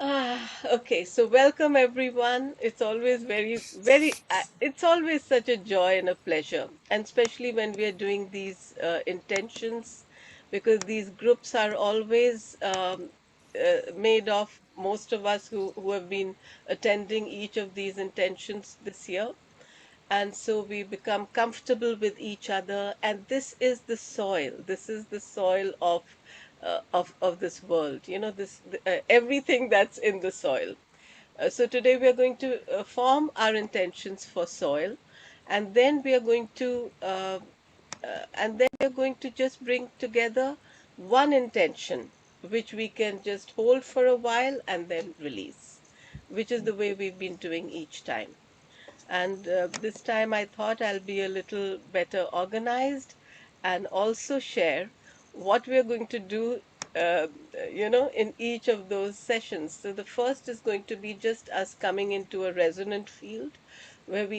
Okay, so welcome everyone. It's always it's always such a joy and a pleasure, and especially when we are doing these intentions, because these groups are always made of most of us who have been attending each of these intentions this year. And so we become comfortable with each other, and this is the soil of this world, everything that's in the soil. So today we are going to form our intentions for soil, and then we are going to just bring together one intention which we can just hold for a while and then release, which is the way we've been doing each time. And this time I thought I'll be a little better organized and also share what we're going to do, uh, in each of those sessions. So the first is going to be just us coming into a resonant field where um,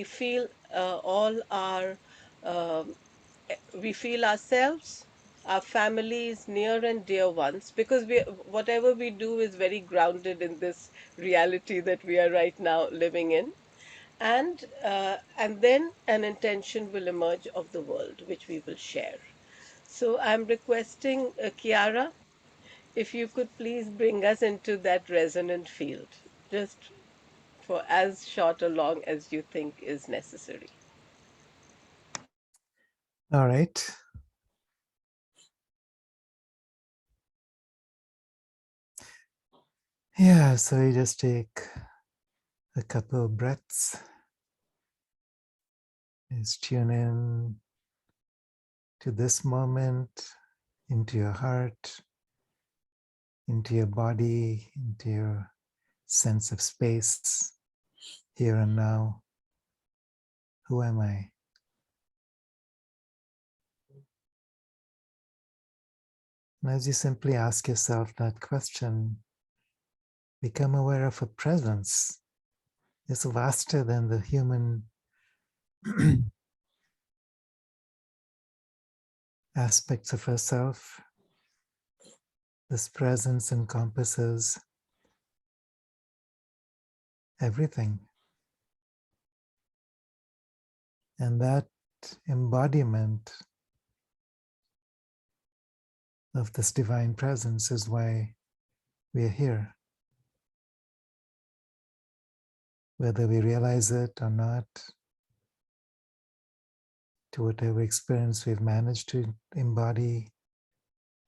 we feel ourselves, our families, near and dear ones, because whatever we do is very grounded in this reality that we are right now living in, and then an intention will emerge of the world which we will share. So I'm requesting Kiara, if you could please bring us into that resonant field, just for as short or long as you think is necessary. All right. Yeah, so you just take a couple of breaths. Just tune in to this moment, into your heart, into your body, into your sense of space, here and now. Who am I? And as you simply ask yourself that question, become aware of a presence. It's vaster than the human aspects of ourself. This presence encompasses everything. And that embodiment of this divine presence is why we are here. Whether we realize it or not, to whatever experience we've managed to embody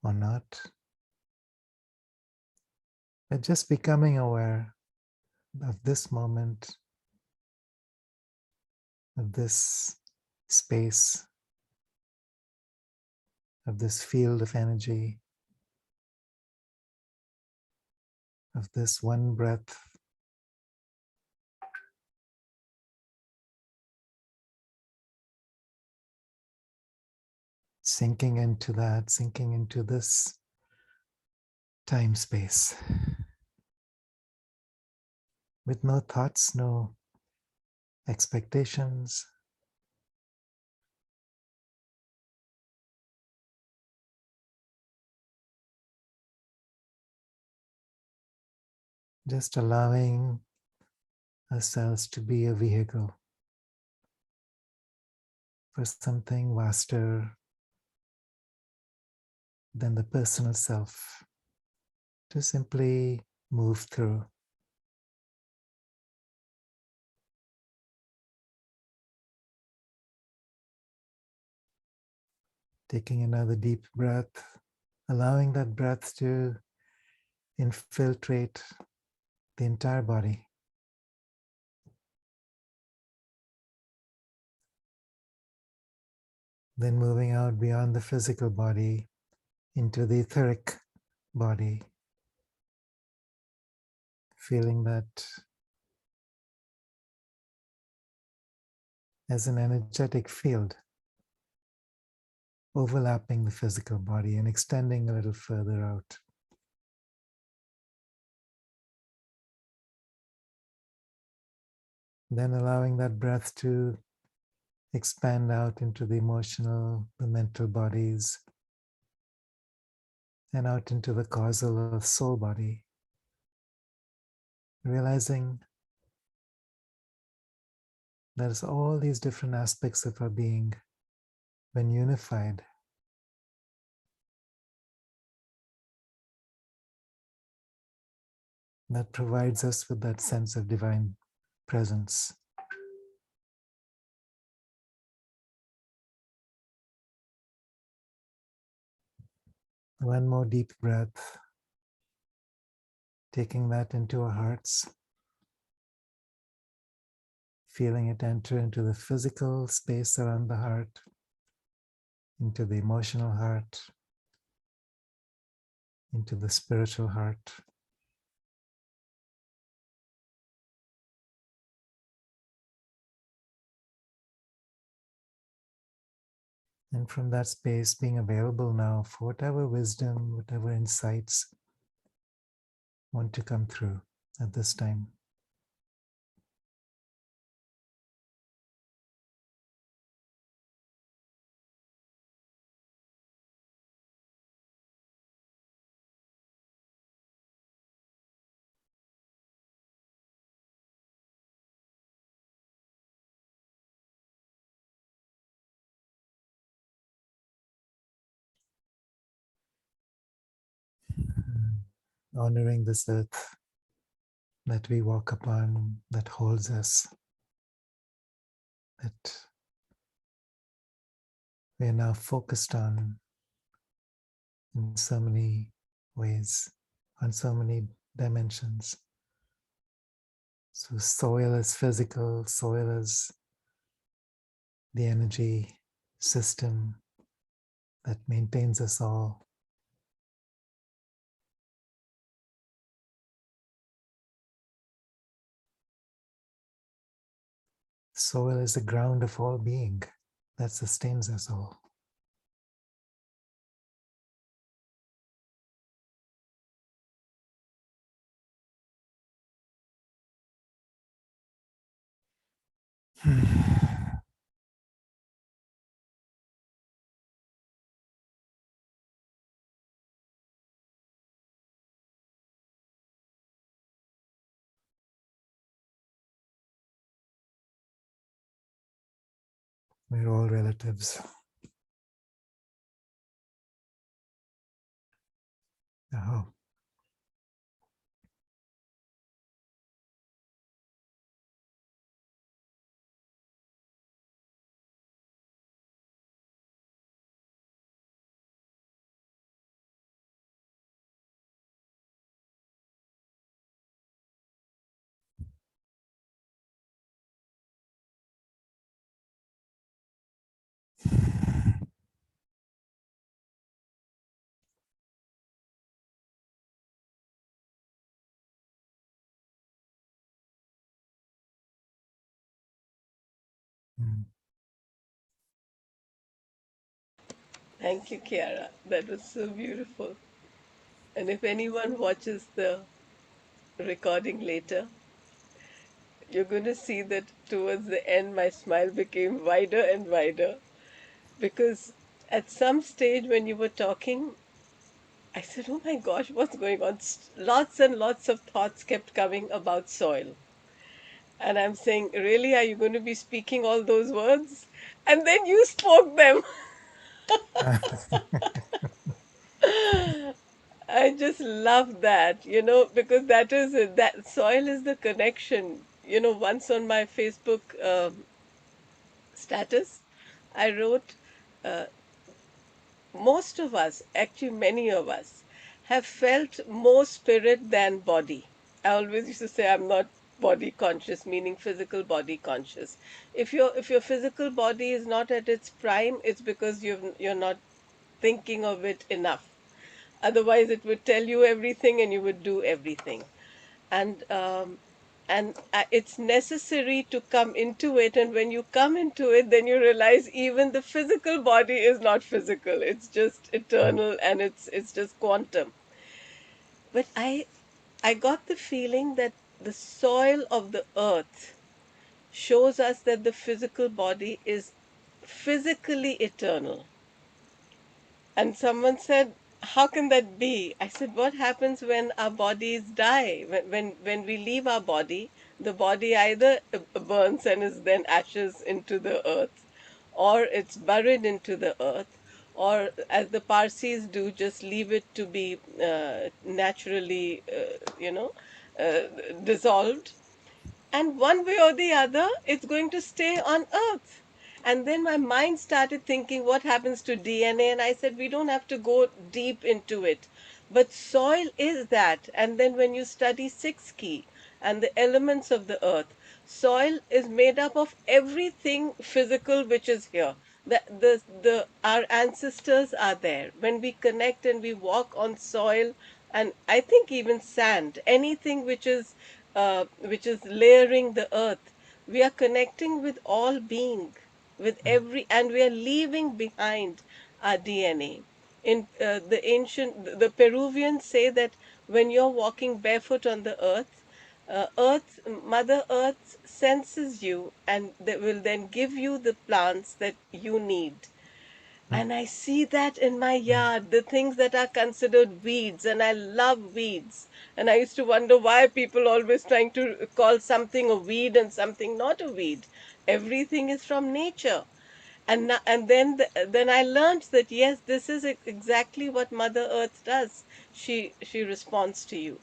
or not, but just becoming aware of this moment, of this space, of this field of energy, of this one breath, sinking into that, sinking into this time space, with no thoughts, no expectations, just allowing ourselves to be a vehicle for something vaster than the personal self to simply move through. Taking another deep breath, allowing that breath to infiltrate the entire body. Then moving out beyond the physical body into the etheric body, feeling that as an energetic field overlapping the physical body and extending a little further out. Then allowing that breath to expand out into the emotional, the mental bodies, and out into the causal or soul body. realizing there's all these different aspects of our being, when unified, that provides us with that sense of divine presence. One more deep breath, taking that into our hearts, feeling it enter into the physical space around the heart, into the emotional heart, into the spiritual heart. And from that space being available now for whatever wisdom, whatever insights want to come through at this time. Honoring this earth that we walk upon, that holds us, that we are now focused on in so many ways, on so many dimensions. So soil is physical, soil is the energy system that maintains us all. Soil is the ground of all being that sustains us all. We're all relatives. Oh. Mm. Thank you, Kiara. That was so beautiful. And if anyone watches the recording later, you're going to see that towards the end, my smile became wider and wider because at some stage when you were talking, I said, oh my gosh, what's going on? Lots and lots of thoughts kept coming about soil. And I'm saying, really, are you going to be speaking all those words? And then you spoke them. I just love that, because that is it. That soil is the connection. Once on my Facebook status, I wrote, uh, most of us, actually many of us, have felt more spirit than body. I always used to say I'm not body conscious, meaning physical body conscious. If your physical body is not at its prime, it's because you're not thinking of it enough. Otherwise, it would tell you everything and you would do everything. And it's necessary to come into it. And when you come into it, then you realize even the physical body is not physical. It's just eternal and it's just quantum. But I got the feeling that the soil of the earth shows us that the physical body is physically eternal. And someone said, how can that be? I said, what happens when our bodies die? When we leave our body, the body either burns and is then ashes into the earth, or it's buried into the earth, or as the Parsis do, just leave it to be naturally, uh, dissolved, and one way or the other it's going to stay on earth. And then my mind started thinking, what happens to DNA? And I said, we don't have to go deep into it, but soil is that. And then when you study 6 key and the elements of the earth, soil is made up of everything physical which is here. The our ancestors are there. When we connect and we walk on soil, and I think even sand, anything which is layering the earth, we are connecting with all being, with every, and we are leaving behind our DNA. In the ancient, the Peruvians say that when you're walking barefoot on the earth, Mother Earth senses you and they will then give you the plants that you need. And I see that in my yard, the things that are considered weeds, and I love weeds. And I used to wonder why people always trying to call something a weed and something not a weed. Everything is from nature. And then I learned that yes, this is exactly what Mother Earth does. She responds to you.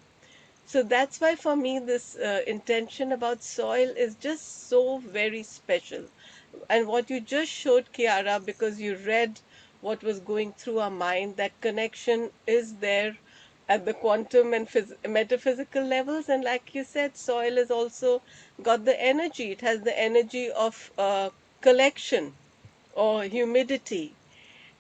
So that's why for me this intention about soil is just so very special. And what you just showed, Kiara, because you read what was going through our mind, that connection is there at the quantum and metaphysical levels. And like you said, soil has also got the energy. It has the energy of collection or humidity.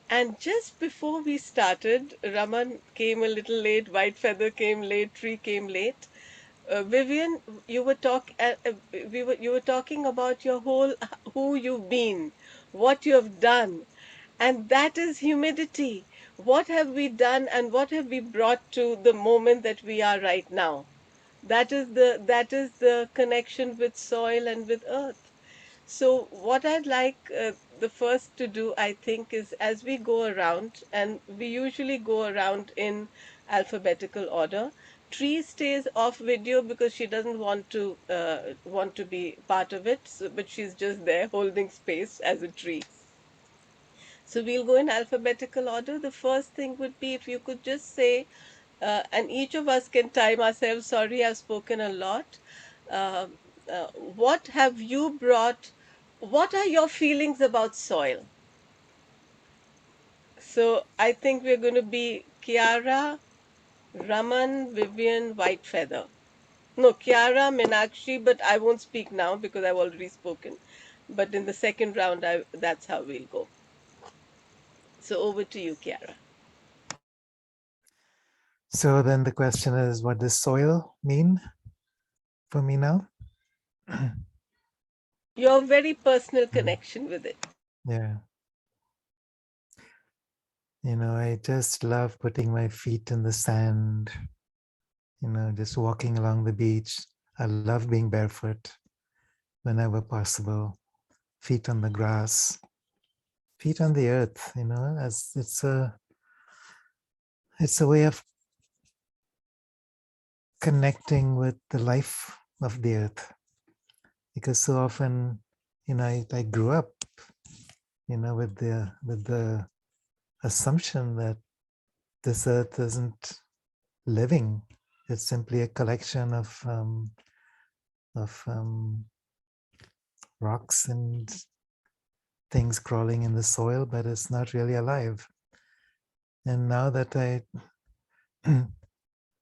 And just before we started, Raman came a little late, White Feather came late, Tree came late. Vivian, you were talking about your whole who you've been, what you have done, and that is humidity. What have we done, and what have we brought to the moment that we are right now? That is the connection with soil and with earth. So, what I'd like the first to do, I think, is as we go around, and we usually go around in alphabetical order. Tree stays off video because she doesn't want to be part of it, so, but she's just there holding space as a tree. So we'll go in alphabetical order. The first thing would be if you could just say, and each of us can time ourselves. Sorry, I've spoken a lot. Uh, what have you brought? What are your feelings about soil? So I think we're going to be Kiara, Raman, Vivian, White Feather. No, Kiara, Meenakshi, but I won't speak now because I've already spoken. But in the second round, that's how we'll go. So over to you, Kiara. So then the question is, what does soil mean for me now? Your very personal Mm, connection with it. yeah. I just love putting my feet in the sand, just walking along the beach. I love being barefoot whenever possible, feet on the grass, feet on the earth, as it's a way of connecting with the life of the earth. Because so often, I grew up, with the assumption that this earth isn't living. It's simply a collection of rocks and things crawling in the soil, but it's not really alive. And now that I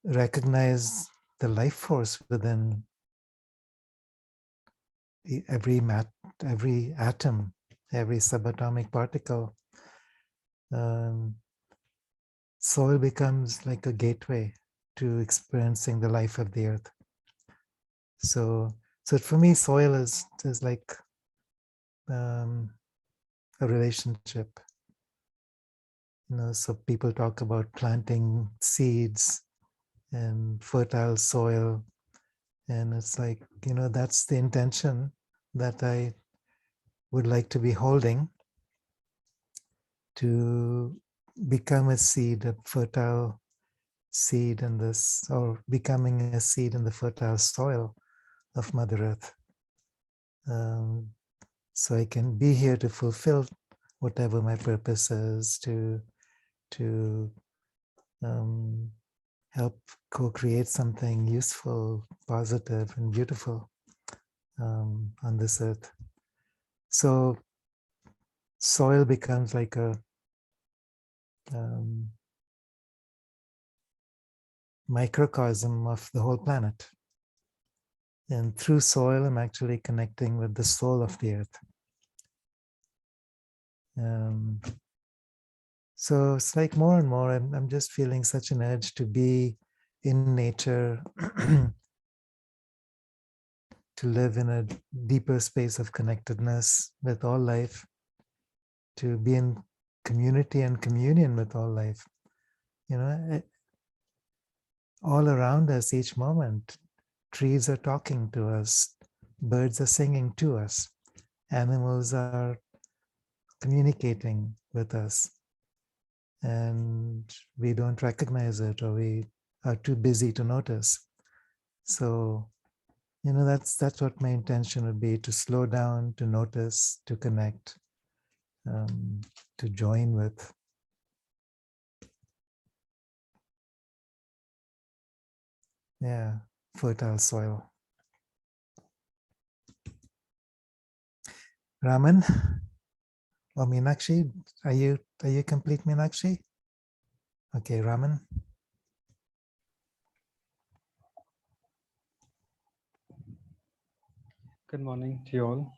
recognize the life force within every atom, every subatomic particle, um, soil becomes like a gateway to experiencing the life of the earth. So for me, soil is like um, a relationship. So people talk about planting seeds and fertile soil, and it's like, that's the intention that I would like to be holding to become a seed, a fertile seed in this, or becoming a seed in the fertile soil of Mother Earth. So I can be here to fulfill whatever my purpose is, to help co-create something useful, positive, and beautiful on this earth. So soil becomes like a microcosm of the whole planet. And through soil, I'm actually connecting with the soul of the earth. So it's like more and more, I'm just feeling such an urge to be in nature, to live in a deeper space of connectedness with all life, to be in community and communion with all life. You know, all around us, each moment, trees are talking to us, birds are singing to us, animals are communicating with us, and we don't recognize it, or we are too busy to notice. So, you know, that's what my intention would be, to slow down, to notice, to connect, to join with. Yeah, fertile soil. Raman or Meenakshi, are you complete, Meenakshi? Okay, Raman. Good morning to you all.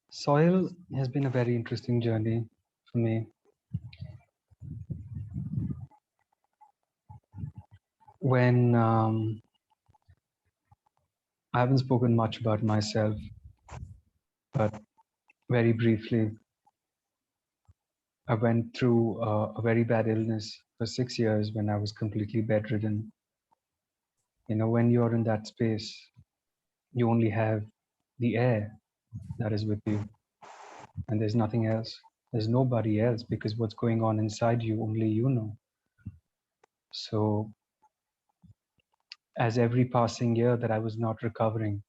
Soil has been a very interesting journey for me. When I haven't spoken much about myself, but very briefly, I went through a very bad illness for 6 years when I was completely bedridden. You know, when you're in that space, you only have the air that is with you, and there's nothing else. There's nobody else, because what's going on inside you, only you know. So as every passing year that I was not recovering,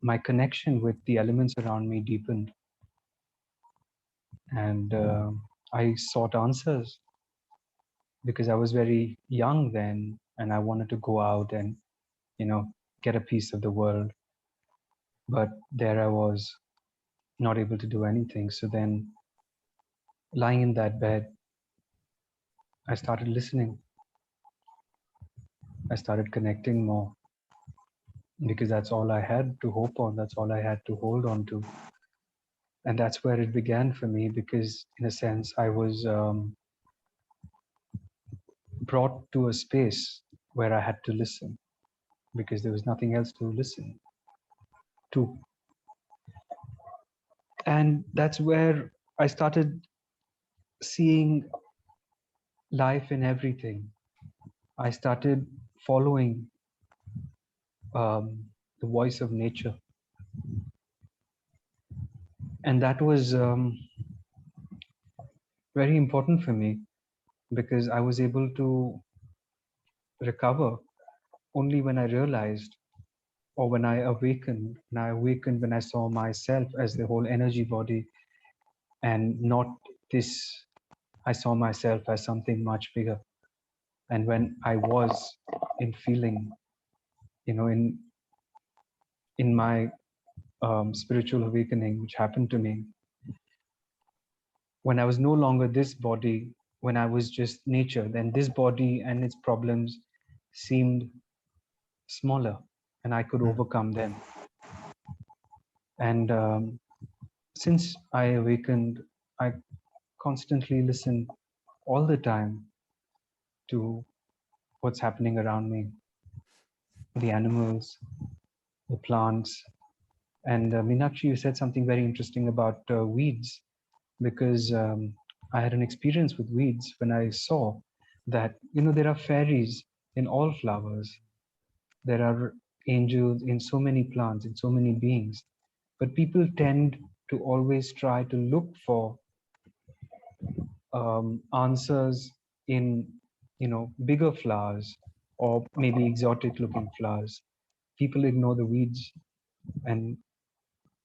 my connection with the elements around me deepened, and I sought answers, because I was very young then, and I wanted to go out and, you know, get a piece of the world. But there I was, not able to do anything. So then, lying in that bed, I started listening. I started connecting more, because that's all I had to hope on. That's all I had to hold on to. And that's where it began for me, because in a sense, I was brought to a space where I had to listen, because there was nothing else to listen to. And that's where I started seeing life in everything. I started following the voice of nature. And that was very important for me, because I was able to recover only when I realized, or when I awakened. When I saw myself as the whole energy body, and not this, I saw myself as something much bigger. And when I was in feeling, you know, in my spiritual awakening, which happened to me, when I was no longer this body, when I was just nature, then this body and its problems seemed smaller, and I could overcome them. And since I awakened, I constantly listen all the time to what's happening around me, the animals, the plants. And Meenakshi, you said something very interesting about weeds, because I had an experience with weeds when I saw that, you know, there are fairies in all flowers. There are angels in so many plants, in so many beings. But people tend to always try to look for answers in, bigger flowers or maybe exotic looking flowers. People ignore the weeds. And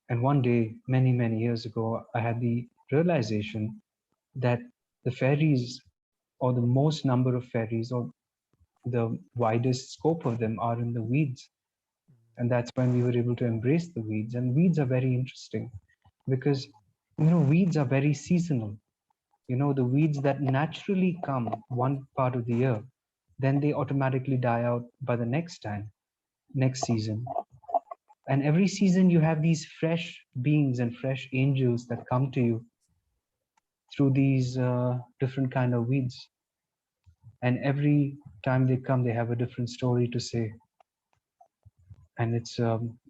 one day, many years ago, I had the realization that the fairies, or the most number of fairies, or the widest scope of them, are in the weeds. And that's when we were able to embrace the weeds. And weeds are very interesting because, weeds are very seasonal. The weeds that naturally come one part of the year, then they automatically die out by the next season. And every season you have these fresh beings and fresh angels that come to you through these different kind of weeds. And every time they come, they have a different story to say. And it's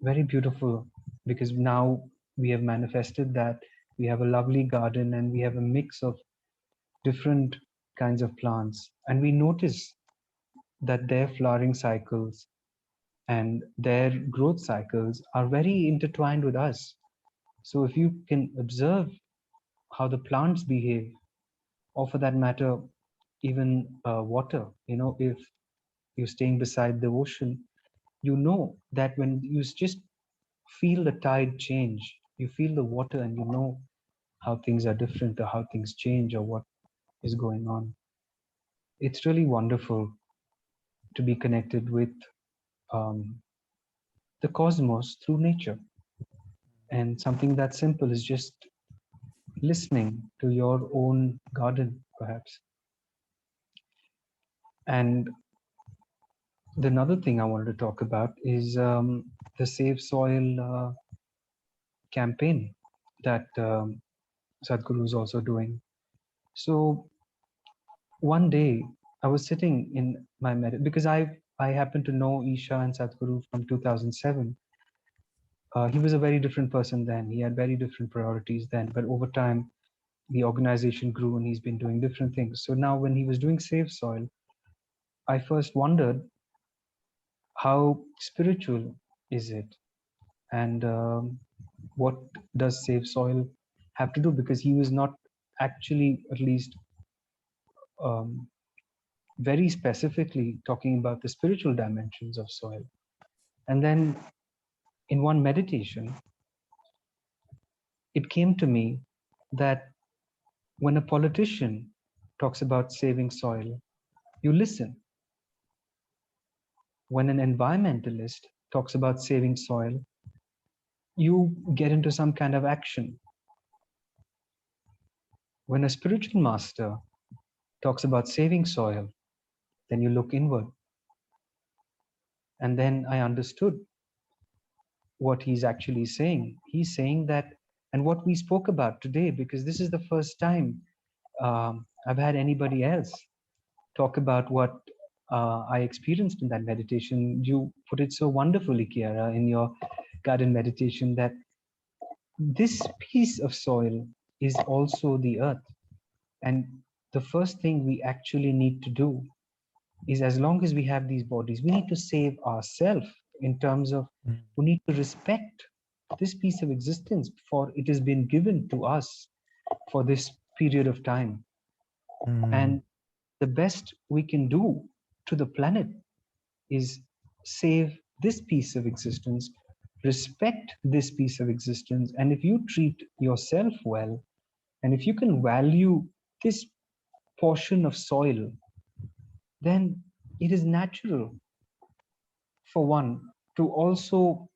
very beautiful because now we have manifested that we have a lovely garden and we have a mix of different kinds of plants. And we notice that their flowering cycles and their growth cycles are very intertwined with us. So if you can observe how the plants behave, or for that matter, even water, if you're staying beside the ocean, you know that when you just feel the tide change, you feel the water and you know how things are different or how things change or what is going on. It's really wonderful to be connected with um, the cosmos through nature. And something that simple is just listening to your own garden, perhaps. And the another thing I wanted to talk about is the Save Soil campaign that Sadhguru is also doing. So one day I was sitting in my because I happen to know Isha and Sadhguru from 2007. He was a very different person then. He had very different priorities then. But over time, the organization grew and he's been doing different things. So now when he was doing Save Soil, I first wondered how spiritual is it? And what does Save Soil have to do? Because he was not actually, at least um, very specifically, talking about the spiritual dimensions of soil. And then in one meditation, it came to me that when a politician talks about saving soil, you listen. When an environmentalist talks about saving soil, you get into some kind of action. When a spiritual master talks about saving soil, then you look inward. And then I understood what he's actually saying. He's saying that, and what we spoke about today, because this is the first time I've had anybody else talk about what I experienced in that meditation. You put it so wonderfully, Kiara, in your garden meditation, that this piece of soil is also the earth. And the first thing we actually need to do is, as long as we have these bodies, we need to save ourselves in terms of we need to respect this piece of existence, for it has been given to us for this period of time. And the best we can do to the planet is save this piece of existence, respect this piece of existence. And if you treat yourself well, and if you can value this portion of soil, then it is natural for one to also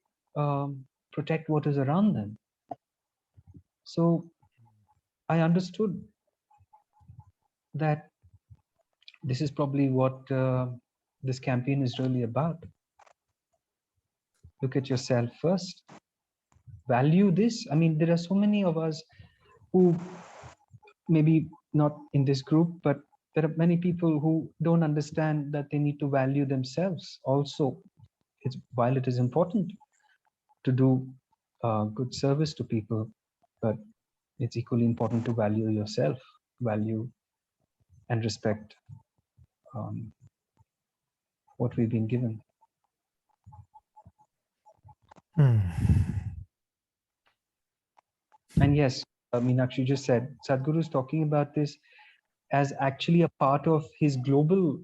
protect what is around them. So I understood that this is probably what this campaign is really about. Look at yourself first. Value this. I mean, there are so many of us who, maybe not in this group, but there are many people who don't understand that they need to value themselves also. While it is important to do good service to people, but it's equally important to value yourself, value and respect what we've been given. And yes, Meenakshi just said, Sadhguru is talking about this as actually a part of his global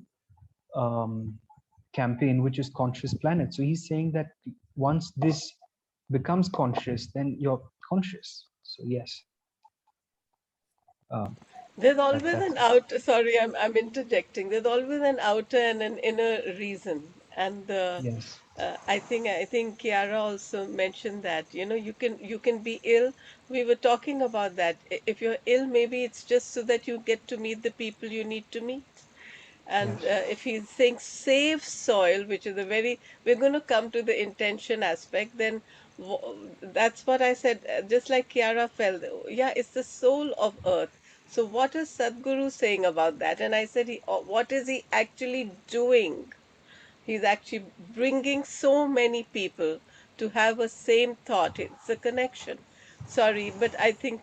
campaign, which is Conscious Planet. So he's saying that once this becomes conscious, then you're conscious. So yes, um, There's always that's an outer, sorry, I'm interjecting. There's always an outer and an inner reason. And yes, I think Kiara also mentioned that, you can be ill. We were talking about that. If you're ill, maybe it's just so that you get to meet the people you need to meet. yes. And if he's saying save soil, which is a very, we're going to come to the intention aspect, then that's what I said, just like Kiara felt, yeah, it's the soul of earth. So what is Sadhguru saying about that? And I said, what is he actually doing? He's actually bringing so many people to have a same thought. It's a connection. Sorry, but I think,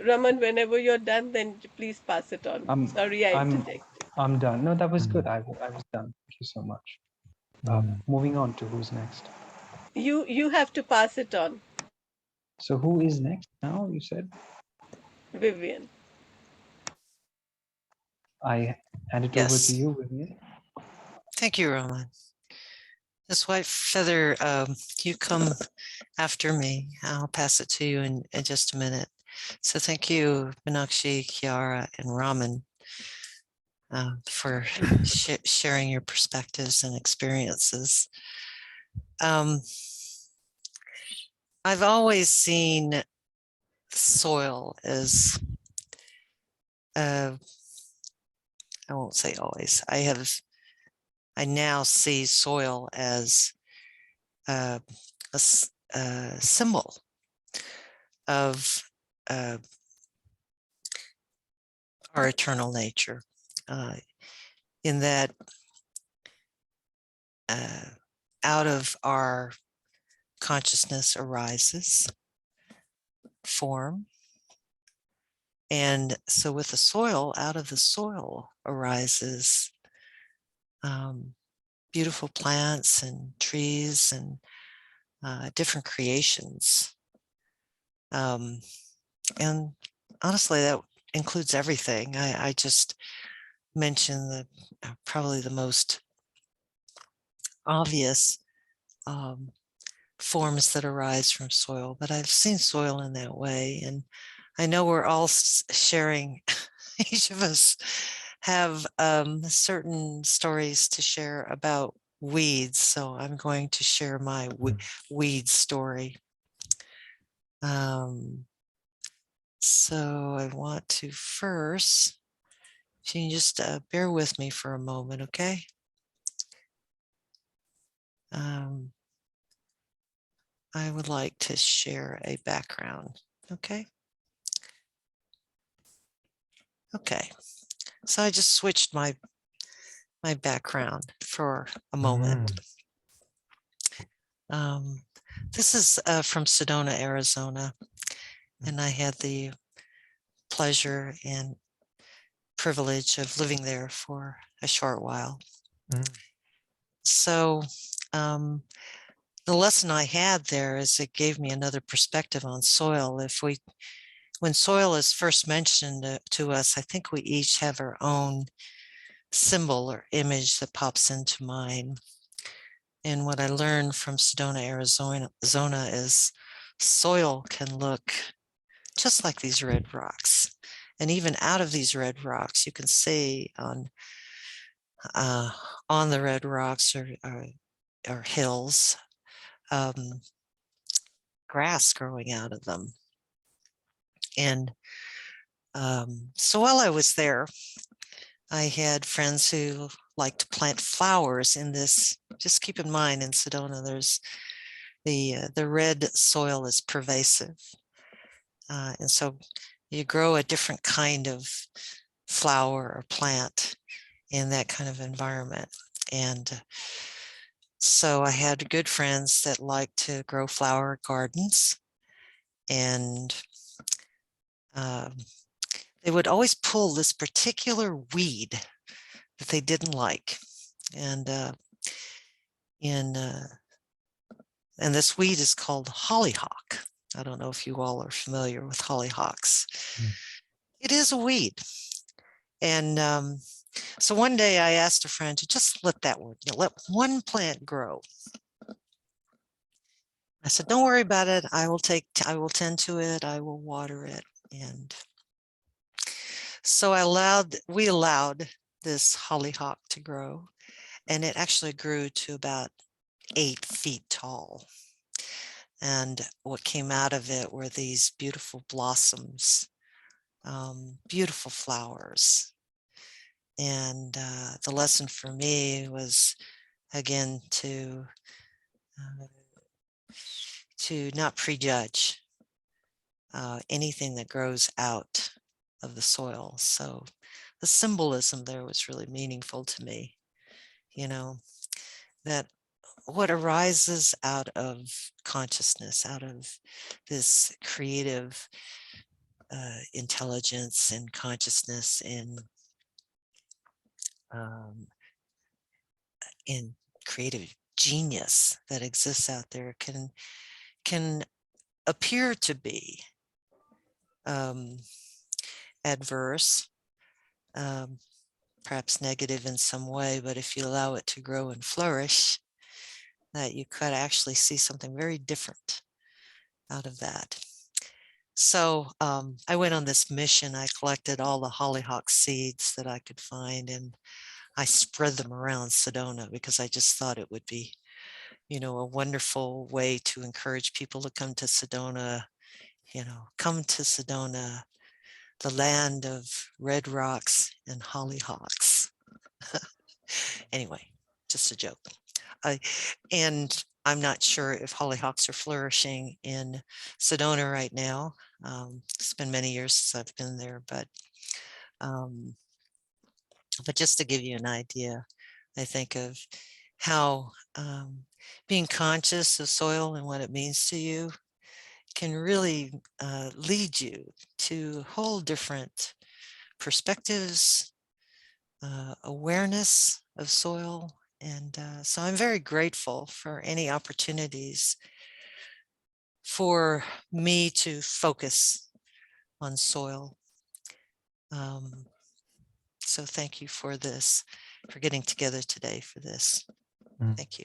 Raman, whenever you're done, then please pass it on. I'm Sorry, I I'm interjected. I'm done. No, that was good. Mm, I was done. Thank you so much. mm. Moving on to who's next. You have to pass it on, So who is next now? You said Vivian. I hand it over to Yes. you, Vivian. Thank you, Roman. This white feather, you come after me. I'll pass it to you in just a minute. So thank you, Meenakshi, Kiara, and Raman for sharing your perspectives and experiences. I've always seen soil as, I won't say always, I now see soil as a symbol of our eternal nature, in that out of our consciousness arises form. And so with the soil, out of the soil arises beautiful plants and trees and different creations. And honestly, that includes everything. I just mentioned the probably the most obvious forms that arise from soil, but I've seen soil in that way. And I know we're all sharing, each of us have certain stories to share about weeds. So I'm going to share my weed story. So I want to first, can you just bear with me for a moment, okay? I would like to share a background, okay? Okay, so I just switched my background for a moment. This is from Sedona, Arizona, and I had the pleasure and privilege of living there for a short while. So the lesson I had there is it gave me another perspective on soil. When soil is first mentioned to us, I think we each have our own symbol or image that pops into mind. And what I learned from Sedona, Arizona is soil can look just like these red rocks. And even out of these red rocks, you can see on the red rocks or hills, grass growing out of them. And so while I was there, I had friends who like to plant flowers in this. Just keep in mind, in Sedona, there's the red soil is pervasive. And so you grow a different kind of flower or plant in that kind of environment. And so I had good friends that liked to grow flower gardens, and they would always pull this particular weed that they didn't like. And and this weed is called hollyhock. I don't know if you all are familiar with hollyhocks. Mm. It is a weed. And so one day I asked a friend to just let that word, let one plant grow. I said, don't worry about it. I will tend to it. I will water it. And so we allowed this hollyhock to grow, and it actually grew to about 8 feet tall. And what came out of it were these beautiful blossoms, beautiful flowers. And the lesson for me was, again, to not prejudge anything that grows out of the soil. So the symbolism there was really meaningful to me, that what arises out of consciousness, out of this creative intelligence and consciousness in creative genius that exists out there can appear to be adverse, perhaps negative in some way, but if you allow it to grow and flourish, that you could actually see something very different out of that. So I went on this mission. I collected all the hollyhock seeds that I could find, and I spread them around Sedona because I just thought it would be, a wonderful way to encourage people to come to Sedona, come to Sedona, the land of red rocks and hollyhocks. Anyway, just a joke. And I'm not sure if hollyhocks are flourishing in Sedona right now. It's been many years since I've been there, but just to give you an idea, I think of how being conscious of soil and what it means to you can really lead you to whole different perspectives, awareness of soil. And so I'm very grateful for any opportunities for me to focus on soil. So thank you for this, for getting together today for this. Mm. Thank you.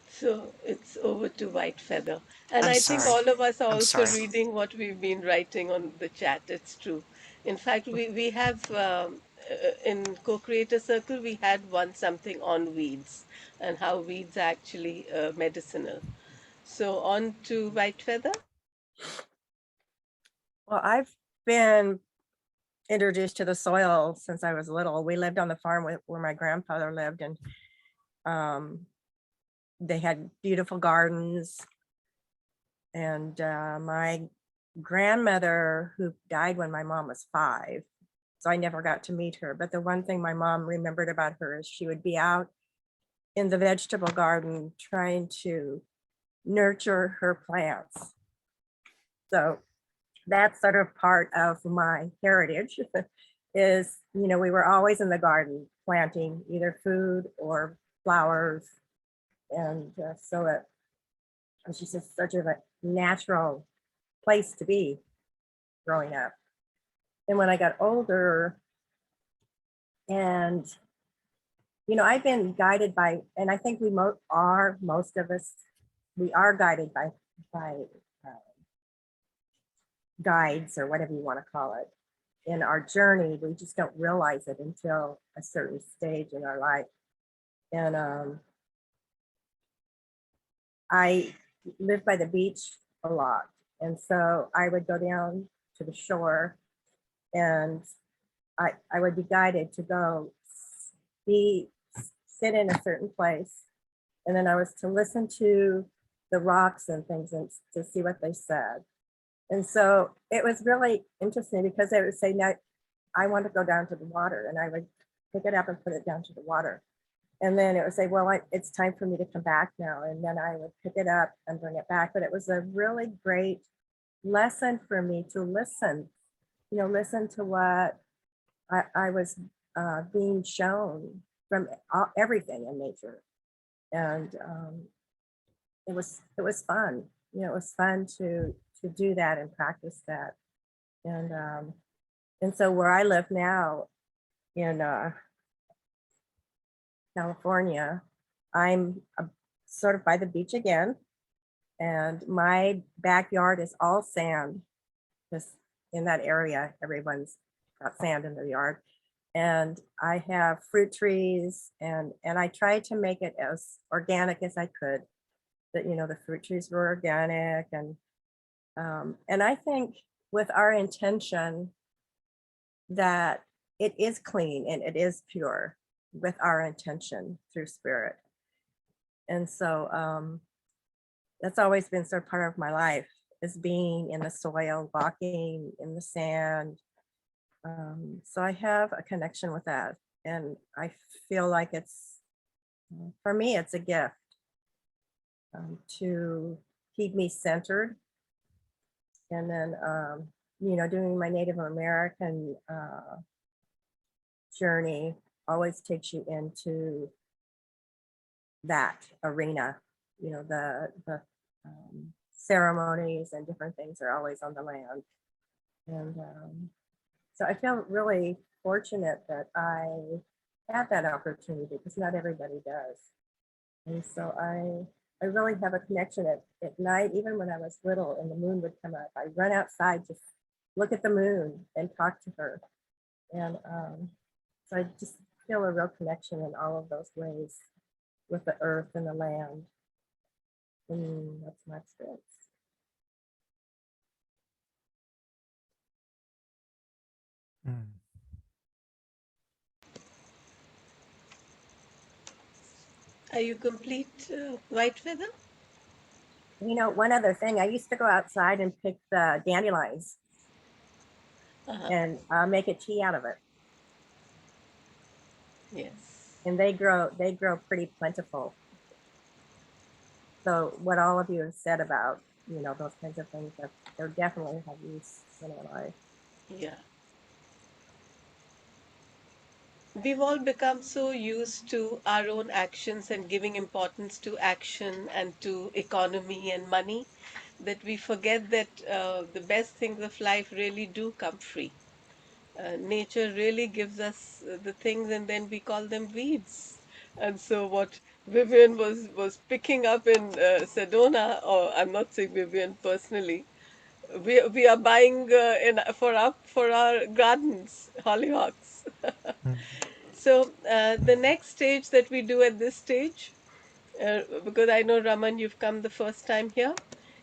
So it's over to White Feather. And I'm I think sorry. all of us are I'm also sorry. reading what we've been writing on the chat. It's true. In fact, we have in Co-Creator Circle, we had something on weeds and how weeds are actually medicinal. So on to White Feather. Well, I've been introduced to the soil since I was little. We lived on the farm where my grandfather lived, and they had beautiful gardens. And my grandmother, who died when my mom was 5, so I never got to meet her. But the one thing my mom remembered about her is she would be out in the vegetable garden trying to nurture her plants. So that's sort of part of my heritage is, we were always in the garden planting either food or flowers. And so it was just such a natural place to be growing up. And when I got older and, I've been guided by, and I think most of us, we are guided by guides or whatever you want to call it in our journey. We just don't realize it until a certain stage in our life. And I live by the beach a lot, and so I would go down to the shore, and I would be guided to go sit in a certain place, and then I was to listen to the rocks and things and to see what they said. And so it was really interesting because they would say, "Now, I want to go down to the water," and I would pick it up and put it down to the water. And then it would say, "Well, it's time for me to come back now." And then I would pick it up and bring it back. But it was a really great lesson for me to listen, listen to what I was being shown from everything in nature. And it was fun. You know, it was fun to do that and practice that. And so where I live now in California, I'm sort of by the beach again, and my backyard is all sand. Because in that area, everyone's got sand in their yard. And I have fruit trees, and I tried to make it as organic as I could. That, you know, the fruit trees were organic, and I think with our intention that it is clean and it is pure with our intention through spirit. And so that's always been sort of part of my life, is being in the soil, walking in the sand. So I have a connection with that. And I feel like it's, for me, it's a gift to keep me centered. And then, you know, doing my Native American journey always takes you into that arena. You know, the ceremonies and different things are always on the land. And so I feel really fortunate that I had that opportunity, because not everybody does. And so I really have a connection at night. Even when I was little and the moon would come up, I'd run outside, just look at the moon and talk to her. And so I just feel a real connection in all of those ways with the earth and the land. And that's my experience. Mm. Are you complete, White Feather? You know, one other thing, I used to go outside and pick the dandelions and make a tea out of it. Yes. And they grow pretty plentiful. So what all of you have said about, you know, those kinds of things, that they're definitely have use in our life. Yeah. We've all become so used to our own actions and giving importance to action and to economy and money that we forget that the best things of life really do come free. Nature really gives us the things, and then we call them weeds. And so what Vivian was picking up in Sedona, or I'm not saying Vivian personally, we are buying for our gardens hollyhocks. Mm. So the next stage that we do at this stage, because I know Raman, you've come the first time here,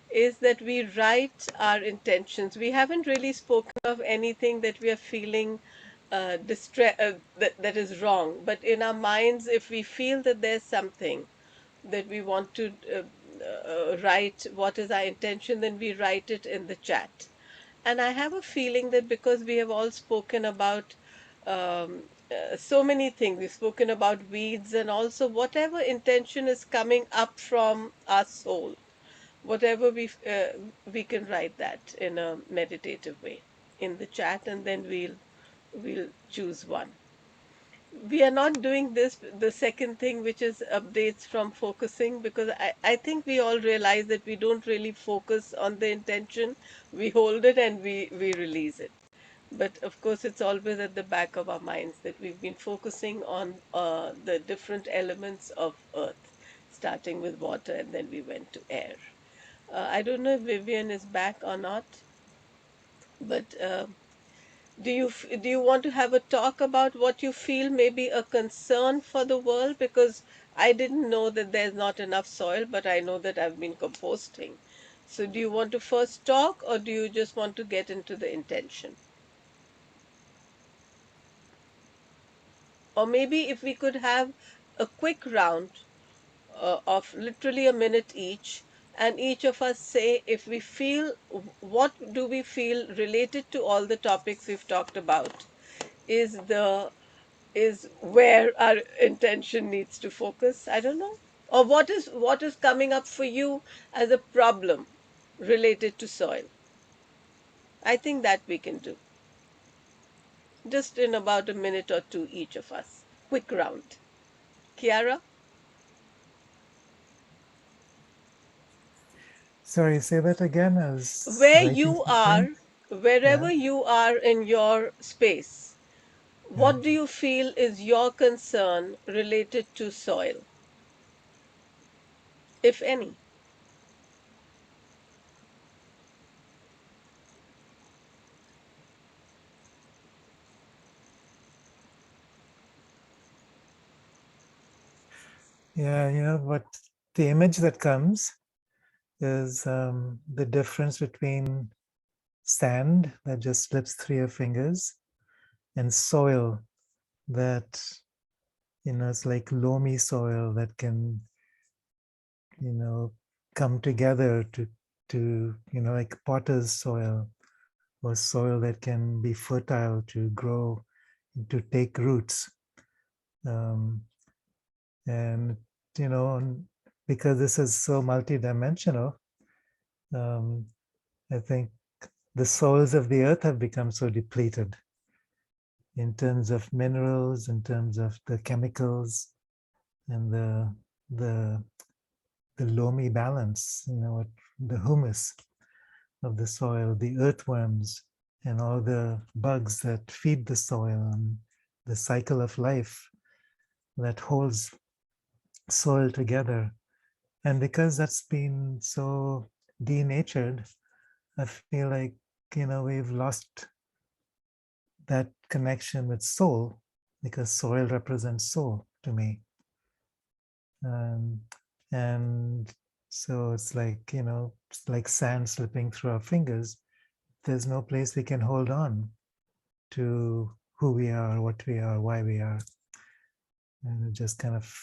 is that we write our intentions. We haven't really spoken of anything that we are feeling that is wrong, but in our minds, if we feel that there's something that we want to write, what is our intention, then we write it in the chat. And I have a feeling that because we have all spoken about so many things, we've spoken about weeds, and also whatever intention is coming up from our soul, whatever we can write that in a meditative way in the chat, and then we'll choose one. We are not doing this, the second thing, which is updates from focusing, because I think we all realize that we don't really focus on the intention. We hold it and we release it. But of course, it's always at the back of our minds that we've been focusing on the different elements of earth, starting with water, and then we went to air. I don't know if Vivian is back or not, but do you want to have a talk about what you feel may be a concern for the world? Because I didn't know that there's not enough soil, but I know that I've been composting. So do you want to first talk, or do you just want to get into the intention? Or maybe if we could have a quick round of literally a minute each, and each of us say if we feel, what do we feel related to all the topics we've talked about is the is where our intention needs to focus. I don't know. Or what is coming up for you as a problem related to soil. I think that we can do. Just in about a minute or two, each of us. Quick round. Kiara? Sorry, say that again. I was Where writing you something. are, wherever Yeah, you are in your space, yeah. what do you feel is your concern related to soil, if any? Yeah, you know what the image that comes is the difference between sand that just slips through your fingers and soil that, you know, it's like loamy soil that can, you know, come together to, you know, like potter's soil or soil that can be fertile to grow, to take roots. Um, and, you know, because this is so multidimensional, um, I think the soils of the earth have become so depleted in terms of minerals, in terms of the chemicals, and the the loamy balance, you know, the humus of the soil, the earthworms, and all the bugs that feed the soil, and the cycle of life that holds soil together. And because that's been so denatured, I feel like, you know, we've lost that connection with soul, because soil represents soul to me. Um, and so it's like, you know, it's like sand slipping through our fingers. There's no place we can hold on to who we are, what we are, why we are. And it just kind of,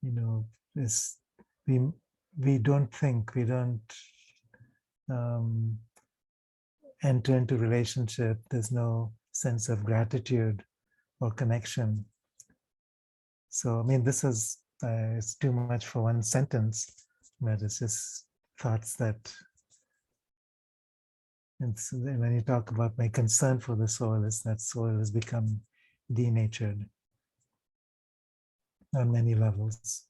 you know, is we we don't think, we don't um, enter into relationship. There's no sense of gratitude or connection. So, I mean, this is, it's too much for one sentence, but it's just thoughts that, it's, when you talk about my concern for the soil, is that soil has become denatured on many levels.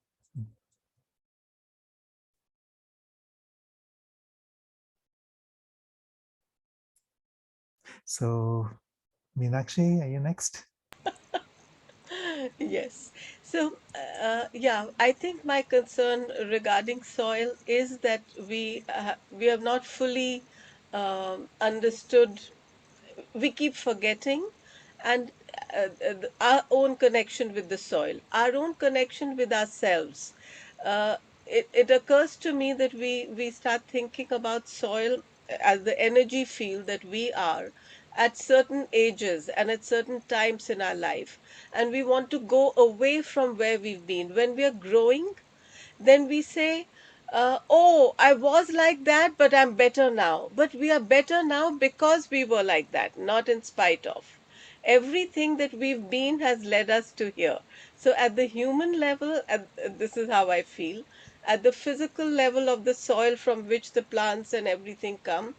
So, Meenakshi, are you next? Yes. So, yeah, I think my concern regarding soil is that we have not fully understood. We keep forgetting, and our own connection with the soil, our own connection with ourselves. uh, it occurs to me that we start thinking about soil as the energy field that we are at certain ages and at certain times in our life, and we want to go away from where we've been. When we are growing, then we say, oh, I was like that, but I'm better now. But we are better now because we were like that, not in spite of. Everything that we've been has led us to here. So, at the human level, this is how I feel. At the physical level of the soil from which the plants and everything come,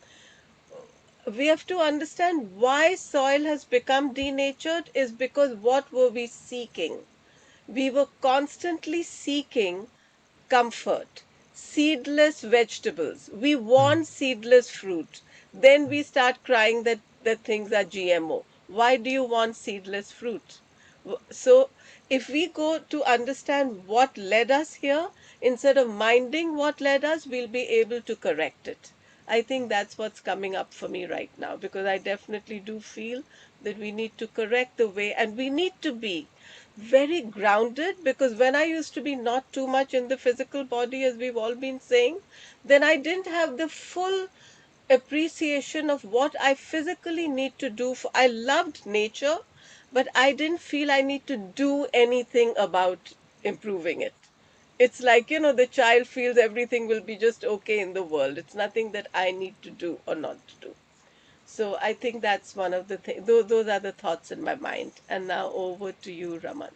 we have to understand why soil has become denatured is because what were we seeking? We were constantly seeking comfort, seedless vegetables. We want seedless fruit. Then we start crying that things are GMO. Why do you want seedless fruit? So, if we go to understand what led us here, instead of minding what led us, we'll be able to correct it. I think that's what's coming up for me right now, because I definitely do feel that we need to correct the way, and we need to be very grounded, because when I used to be not too much in the physical body, as we've all been saying, then I didn't have the full appreciation of what I physically need to do. For I loved nature, but I didn't feel I need to do anything about improving it. It's like, the child feels everything will be just okay in the world. It's nothing that I need to do or not to do. So I think that's one of the things. Those are the thoughts in my mind. And now over to you, Raman.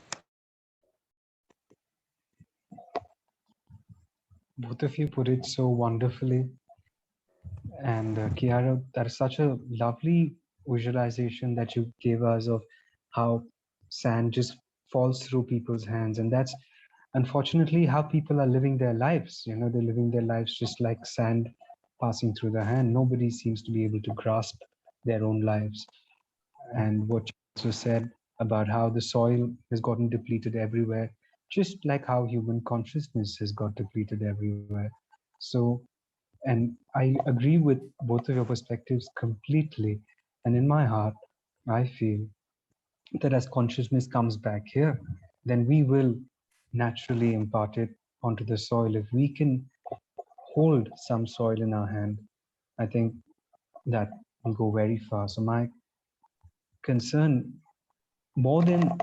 Both of you put it so wonderfully. And Kiara, that is such a lovely visualization that you gave us of how sand just falls through people's hands, and that's unfortunately how people are living their lives. You know, they're living their lives just like sand passing through their hand. Nobody seems to be able to grasp their own lives. And what you also said about how the soil has gotten depleted everywhere, just like how human consciousness has got depleted everywhere. So, and I agree with both of your perspectives completely. And in my heart, I feel that as consciousness comes back here, then we will naturally impart it onto the soil. If we can hold some soil in our hand, I think that will go very far. So my concern, more than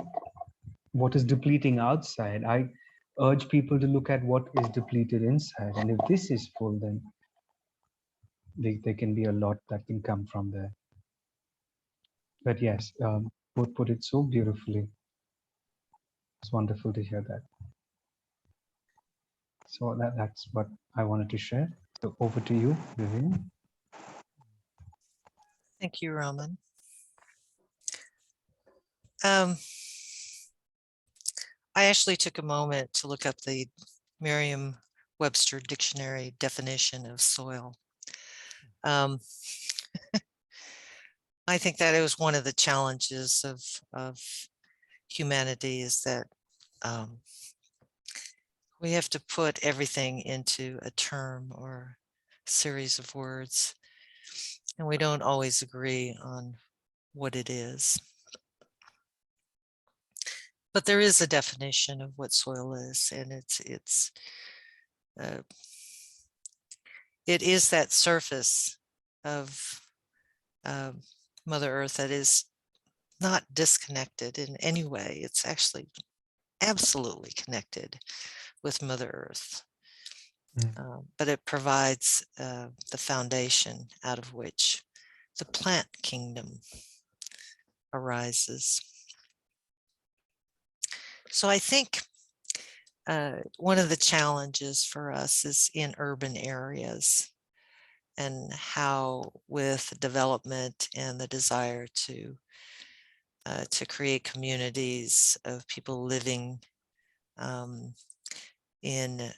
what is depleting outside, I urge people to look at what is depleted inside. And if this is full, then there can be a lot that can come from there. But yes, both put it so beautifully. It's wonderful to hear that. So that's what I wanted to share. So over to you, Vivian. Thank you, Roman. I actually took a moment to look up the Miriam Webster dictionary definition of soil. I think that it was one of the challenges of humanity is that we have to put everything into a term or series of words, and we don't always agree on what it is. But there is a definition of what soil is, and it is that surface of Mother Earth that is not disconnected in any way. It's actually absolutely connected with Mother Earth. But it provides the foundation out of which the plant kingdom arises. So I think one of the challenges for us is in urban areas, and how with development and the desire to create communities of people living in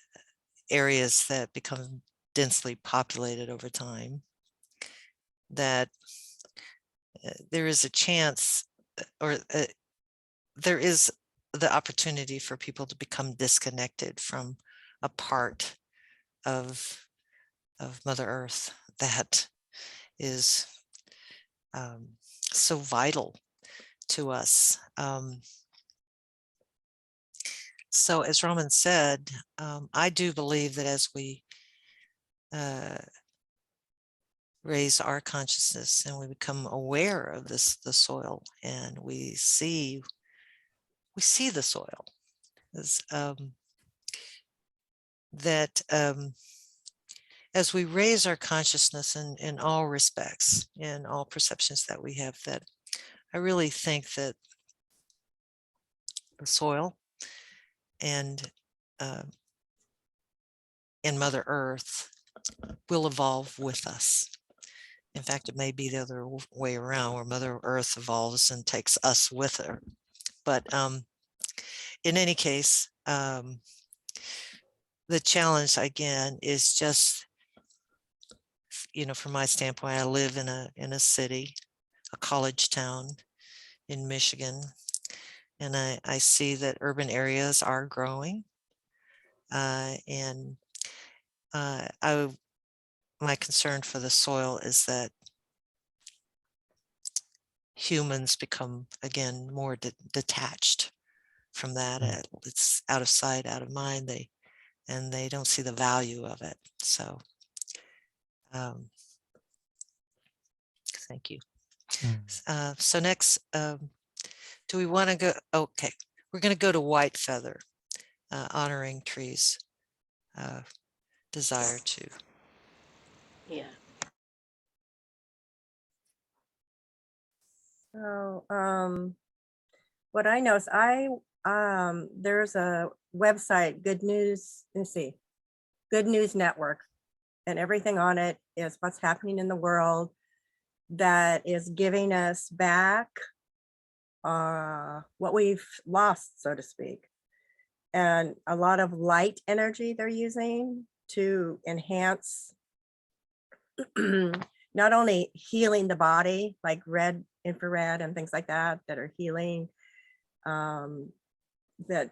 areas that become densely populated over time, that there is a chance, or there is the opportunity for people to become disconnected from a part of Mother Earth that is so vital to us. So as Roman said, I do believe that as we raise our consciousness and we become aware of the soil, and we see the soil as, as we raise our consciousness in all respects, in all perceptions that we have, that I really think that the soil and Mother Earth will evolve with us. In fact, it may be the other way around, where Mother Earth evolves and takes us with her. But in any case, the challenge again is just, from my standpoint, I live in a city, a college town in Michigan, and I see that urban areas are growing, and my concern for the soil is that humans become, again, more detached from that. It's out of sight, out of mind. They don't see the value of it. So thank you. So next, do we want to go? Okay, we're going to go to White Feather, honoring trees' desire to. Yeah. So what I know is there's a website, Good News, Good News Network, and everything on it is what's happening in the world, that is giving us back what we've lost, so to speak. And a lot of light energy they're using to enhance not only healing the body, like red infrared and things like that are healing, that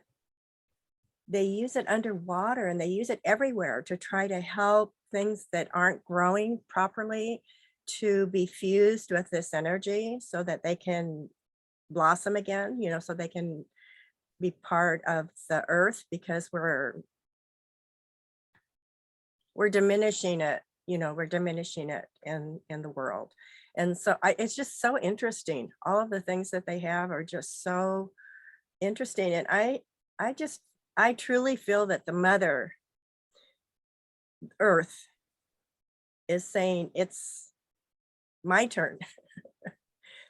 they use it underwater and they use it everywhere to try to help things that aren't growing properly to be fused with this energy so that they can blossom again, so they can be part of the earth, because we're diminishing it, we're diminishing it in the world. And so it's just so interesting. All of the things that they have are just so interesting. And I truly feel that the Mother Earth is saying it's my turn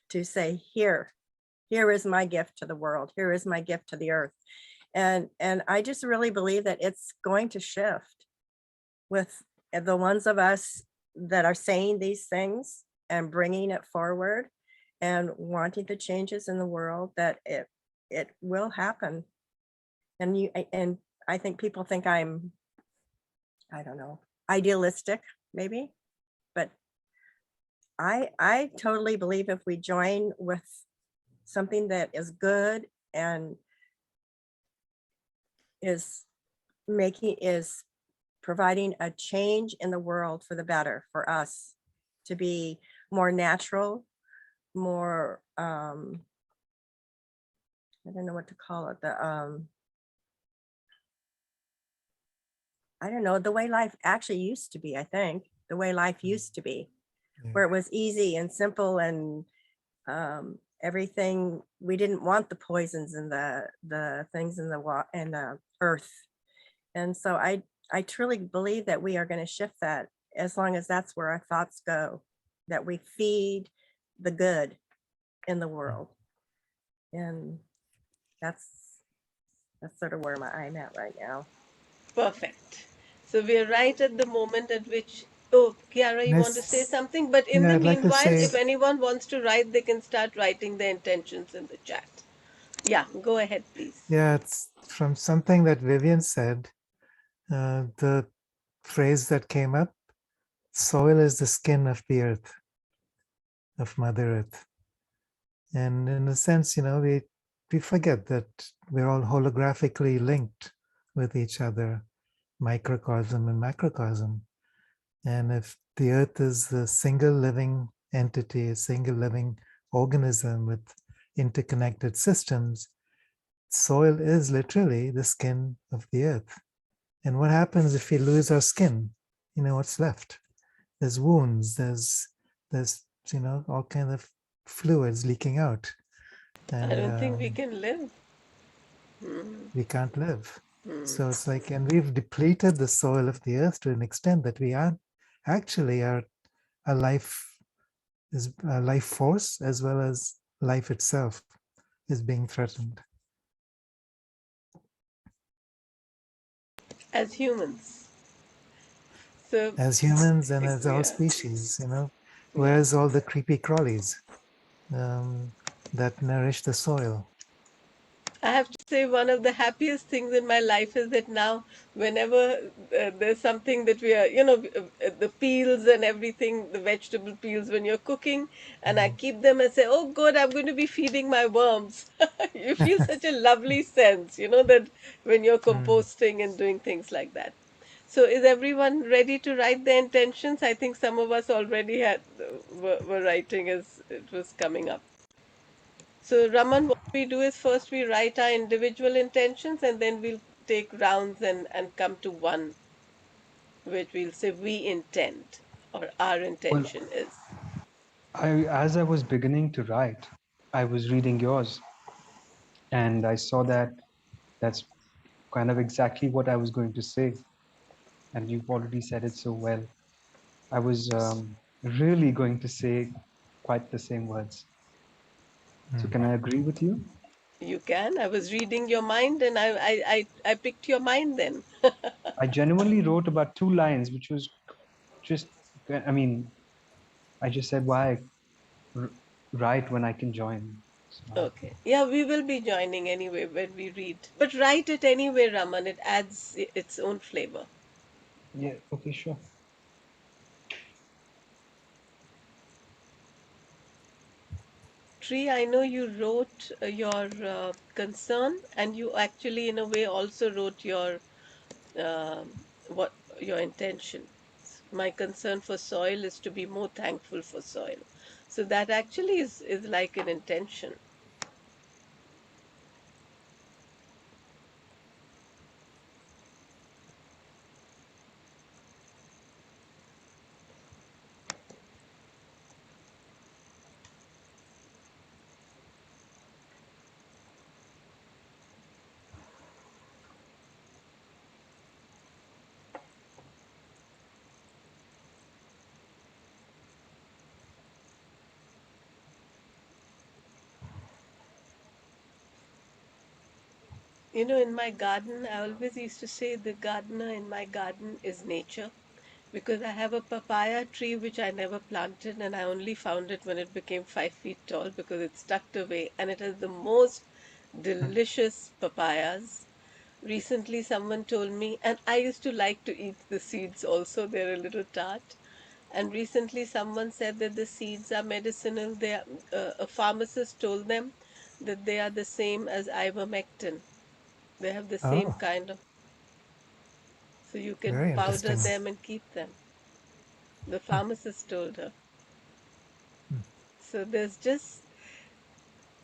to say, here is my gift to the world. Here is my gift to the earth. And I just really believe that it's going to shift with the ones of us that are saying these things and bringing it forward and wanting the changes in the world, that it will happen. And I think people think I'm, I don't know, idealistic maybe, but I totally believe if we join with something that is good and is providing a change in the world for the better, for us to be more natural, more I don't know what to call it, I don't know, the way life actually used to be. I think the way life used to be, where it was easy and simple, and everything, we didn't want the poisons and the things in the earth. And so I truly believe that we are going to shift that, as long as that's where our thoughts go, that we feed the good in the world. And that's sort of where I'm at right now. Perfect. So we are right at the moment at which, oh, Kiara, you want to say Yes. something? But in Yeah, the I'd like to meanwhile, say, if anyone wants to write, they can start writing their intentions in the chat. Yeah, go ahead, please. yeah, it's from something that Vivian said, the phrase that came up, soil is the skin of the earth, of Mother Earth. And in a sense, we forget that we're all holographically linked with each other, microcosm and macrocosm. And if the earth is the single living entity, a single living organism with interconnected systems, soil is literally the skin of the earth. And what happens if we lose our skin? What's left? There's wounds, there's all kinds of fluids leaking out. I don't think we And can live. we can't live. So it's like, and we've depleted the soil of the earth to an extent that we are actually a life force, as well as life itself is being threatened. As humans. So, As humans and as all yeah, species, yeah. whereas all the creepy crawlies that nourish the soil. I have to say, one of the happiest things in my life is that now, whenever there's something that we are, the peels and everything, the vegetable peels when you're cooking, and I keep them and say, oh, good, I'm going to be feeding my worms. You feel such a lovely sense, that when you're composting and doing things like that. So, is everyone ready to write their intentions? I think some of us already were writing as it was coming up. So, Raman, what we do is first we write our individual intentions, and then we'll take rounds and come to one, which we'll say we intend, or our Well, intention is. as I was beginning to write, I was reading yours, and I saw that that's kind of exactly what I was going to say, and you've already said it so well. I was really going to say quite the same words. So can I agree with you? You can. I was reading your mind, and I picked your mind then. I genuinely wrote about 2 lines, which was just, I mean, I just said, why? write when I can join. So, Okay. Yeah, we will be joining anyway when we read. But write it anyway, Raman. It adds its own flavor. yeah, okay, sure. Tree, I know you wrote your concern, and you actually, in a way, also wrote your what your intention. My concern for soil is to be more thankful for soil. So that actually is like an intention. You know, in my garden, I always used to say the gardener in my garden is nature, because I have a papaya tree which I never planted, and I only found it when it became 5 feet tall because it's tucked away, and it has the most Mm. delicious papayas. Recently, someone told me, and I used to like to eat the seeds also, they're a little tart. And recently, someone said that the seeds are medicinal. A pharmacist told them that they are the same as ivermectin. They have the same Oh, kind of, so you can very powder interesting. them and keep them. The Mm, pharmacist told her. mm, So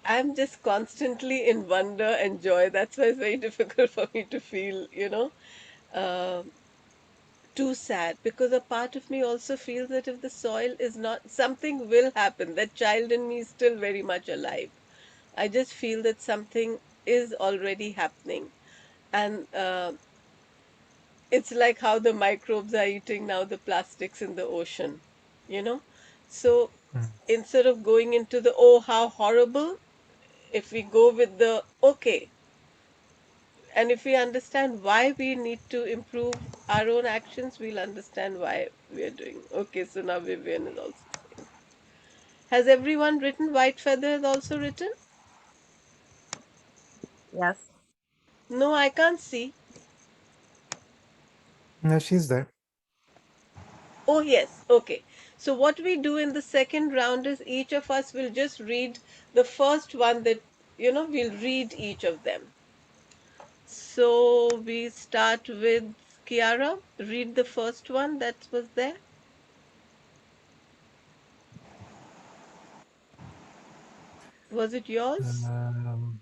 I'm just constantly in wonder and joy. That's why it's very difficult for me to feel, um too sad, because a part of me also feels that if the soil is not, something will happen. That child in me is still very much alive. I just feel that something is already happening. And it's like how the microbes are eating now the plastics in the ocean, you know? So mm, instead of going into the, oh, how horrible, if we go with the, okay, and if we understand why we need to improve our own actions, we'll understand why we are doing. Okay, so now Vivian is also saying. Has everyone written? White Feather has also written? Yes. No, I can't see. no, she's there. Oh, yes. Okay. So, what we do in the second round is each of us will just read the first one that, we'll read each of them. So, we start with Kiara. Read the first one that was there. Was it yours? Um,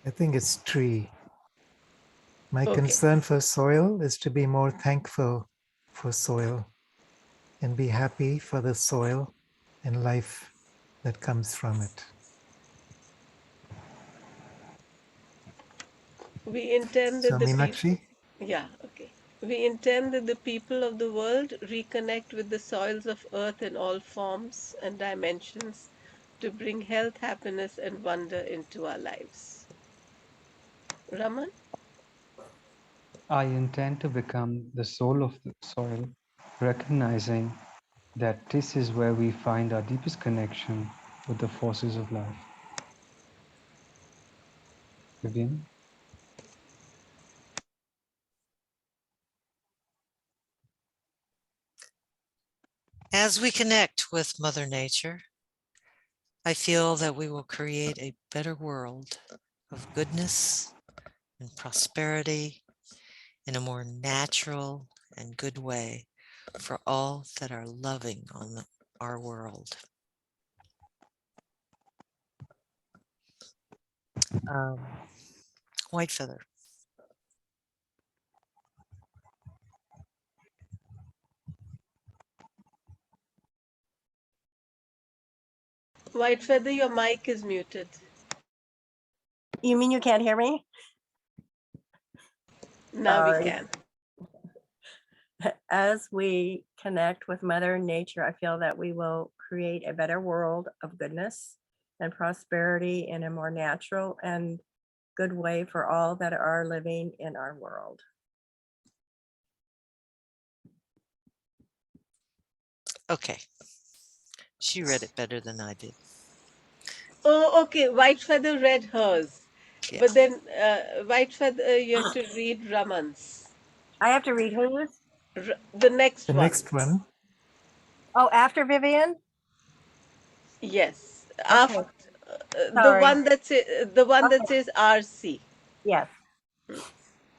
I think it's tree. My Okay. concern for soil is to be more thankful for soil and be happy for the soil and life that comes from it. We intend So, that the people, Meenakshi, yeah, okay. We intend that the people of the world reconnect with the soils of earth in all forms and dimensions to bring health, happiness, and wonder into our lives. Raman? I intend to become the soul of the soil, recognizing that this is where we find our deepest connection with the forces of life. Vivian? As we connect with Mother Nature, I feel that we will create a better world of goodness and prosperity in a more natural and good way for all that are loving on our world. Um, White Feather. White Feather, your mic is muted. You mean you can't hear me? Now we Sorry. can. As we connect with Mother Nature, I feel that we will create a better world of goodness and prosperity in a more natural and good way for all that are living in our world. Okay. She read it better than I did. Oh, okay. White Feather read hers. Yeah. But then White Feather, you have to read Raman's. I have to read whose? The next The one. next one. Oh, after Vivian? Yes. Okay, After the sorry. one that Okay, says RC. yes.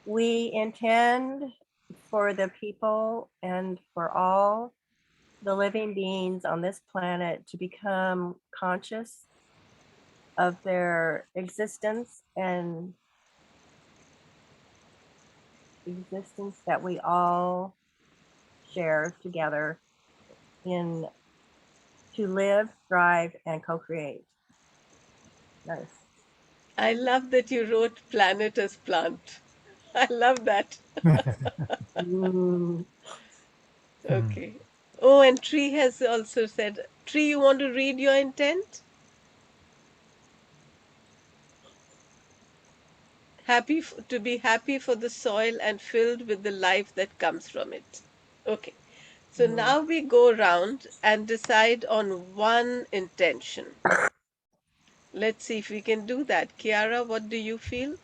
We intend for the people and for all the living beings on this planet to become conscious of their existence and existence that we all share together in to live, thrive, and co-create. Nice. I love that you wrote planet as plant. I love that. Mm. Okay. Oh, and Tree has also said, Tree, you want to read your intent? To be happy for the soil and filled with the life that comes from it. Okay. So Mm. now we go around and decide on one intention. Let's see if we can do that. Kiara, what do you feel?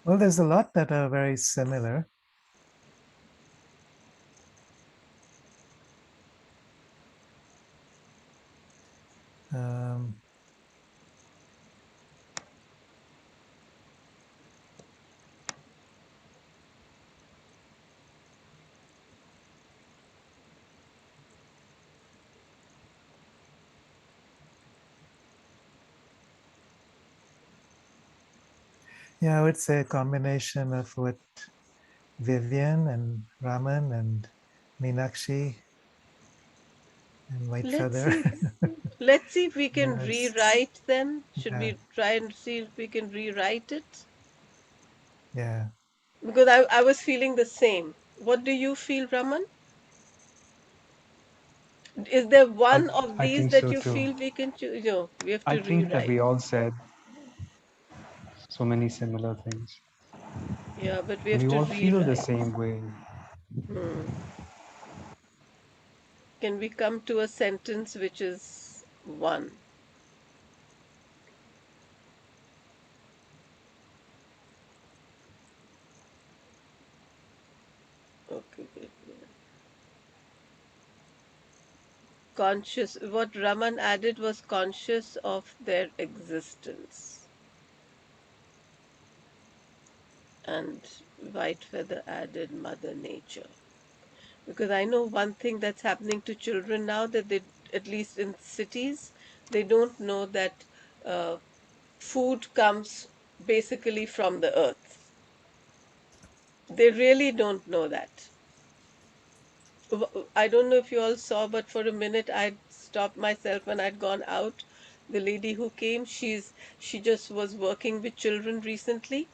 Well, there's a lot that are very similar. Um, yeah, I would say a combination of what Vivian and Raman and Meenakshi and White Let's Feather. see. Let's see if we can Yes. rewrite them. Should Yeah, we try and see if we can rewrite it? yeah. Because I was feeling the same. What do you feel, Raman? Is there I one of I these think that so you too. feel we can choose? No, we have I to think that rewrite. we all said so many similar things, Yeah, but we and have we to all feel the rewrite. same way. Hmm. Can we come to a sentence which is one? Okay, good. Yeah. Conscious. What Raman added was conscious of their existence, and White Feather added Mother Nature. Because I know one thing that's happening to children now, that they, at least in cities, they don't know that uh, food comes basically from the earth. They really don't know that. I don't know if you all saw, but for a minute I'd stopped myself when I'd gone out. The lady who came, she just was working with children recently.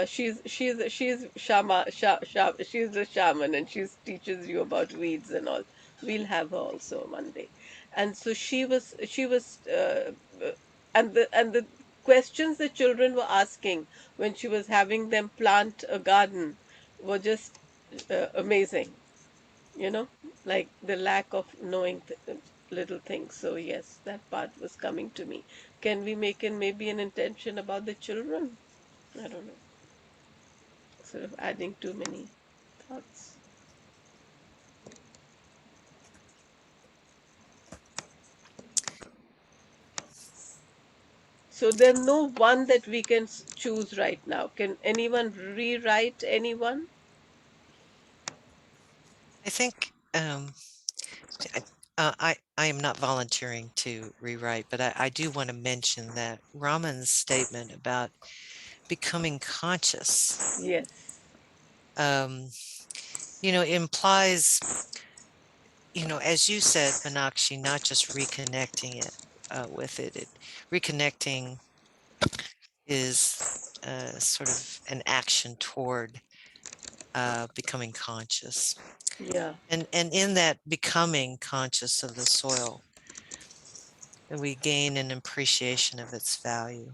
She's she's a shaman, and she teaches you about weeds and all. We'll have her also Monday. And so and the questions the children were asking when she was having them plant a garden were just amazing, you know, like the lack of knowing little things. So yes, that part was coming to me. Can we make an maybe an intention about the children? I don't know, sort of adding too many thoughts. So there's no one that we can choose right now. Can anyone rewrite anyone? I think I am not volunteering to rewrite, but I do want to mention that Raman's statement about becoming conscious, Yes. um, implies, as you said, Meenakshi, not just reconnecting it with it. Reconnecting is sort of an action toward becoming conscious. Yeah. And in that becoming conscious of the soil, we gain an appreciation of its value.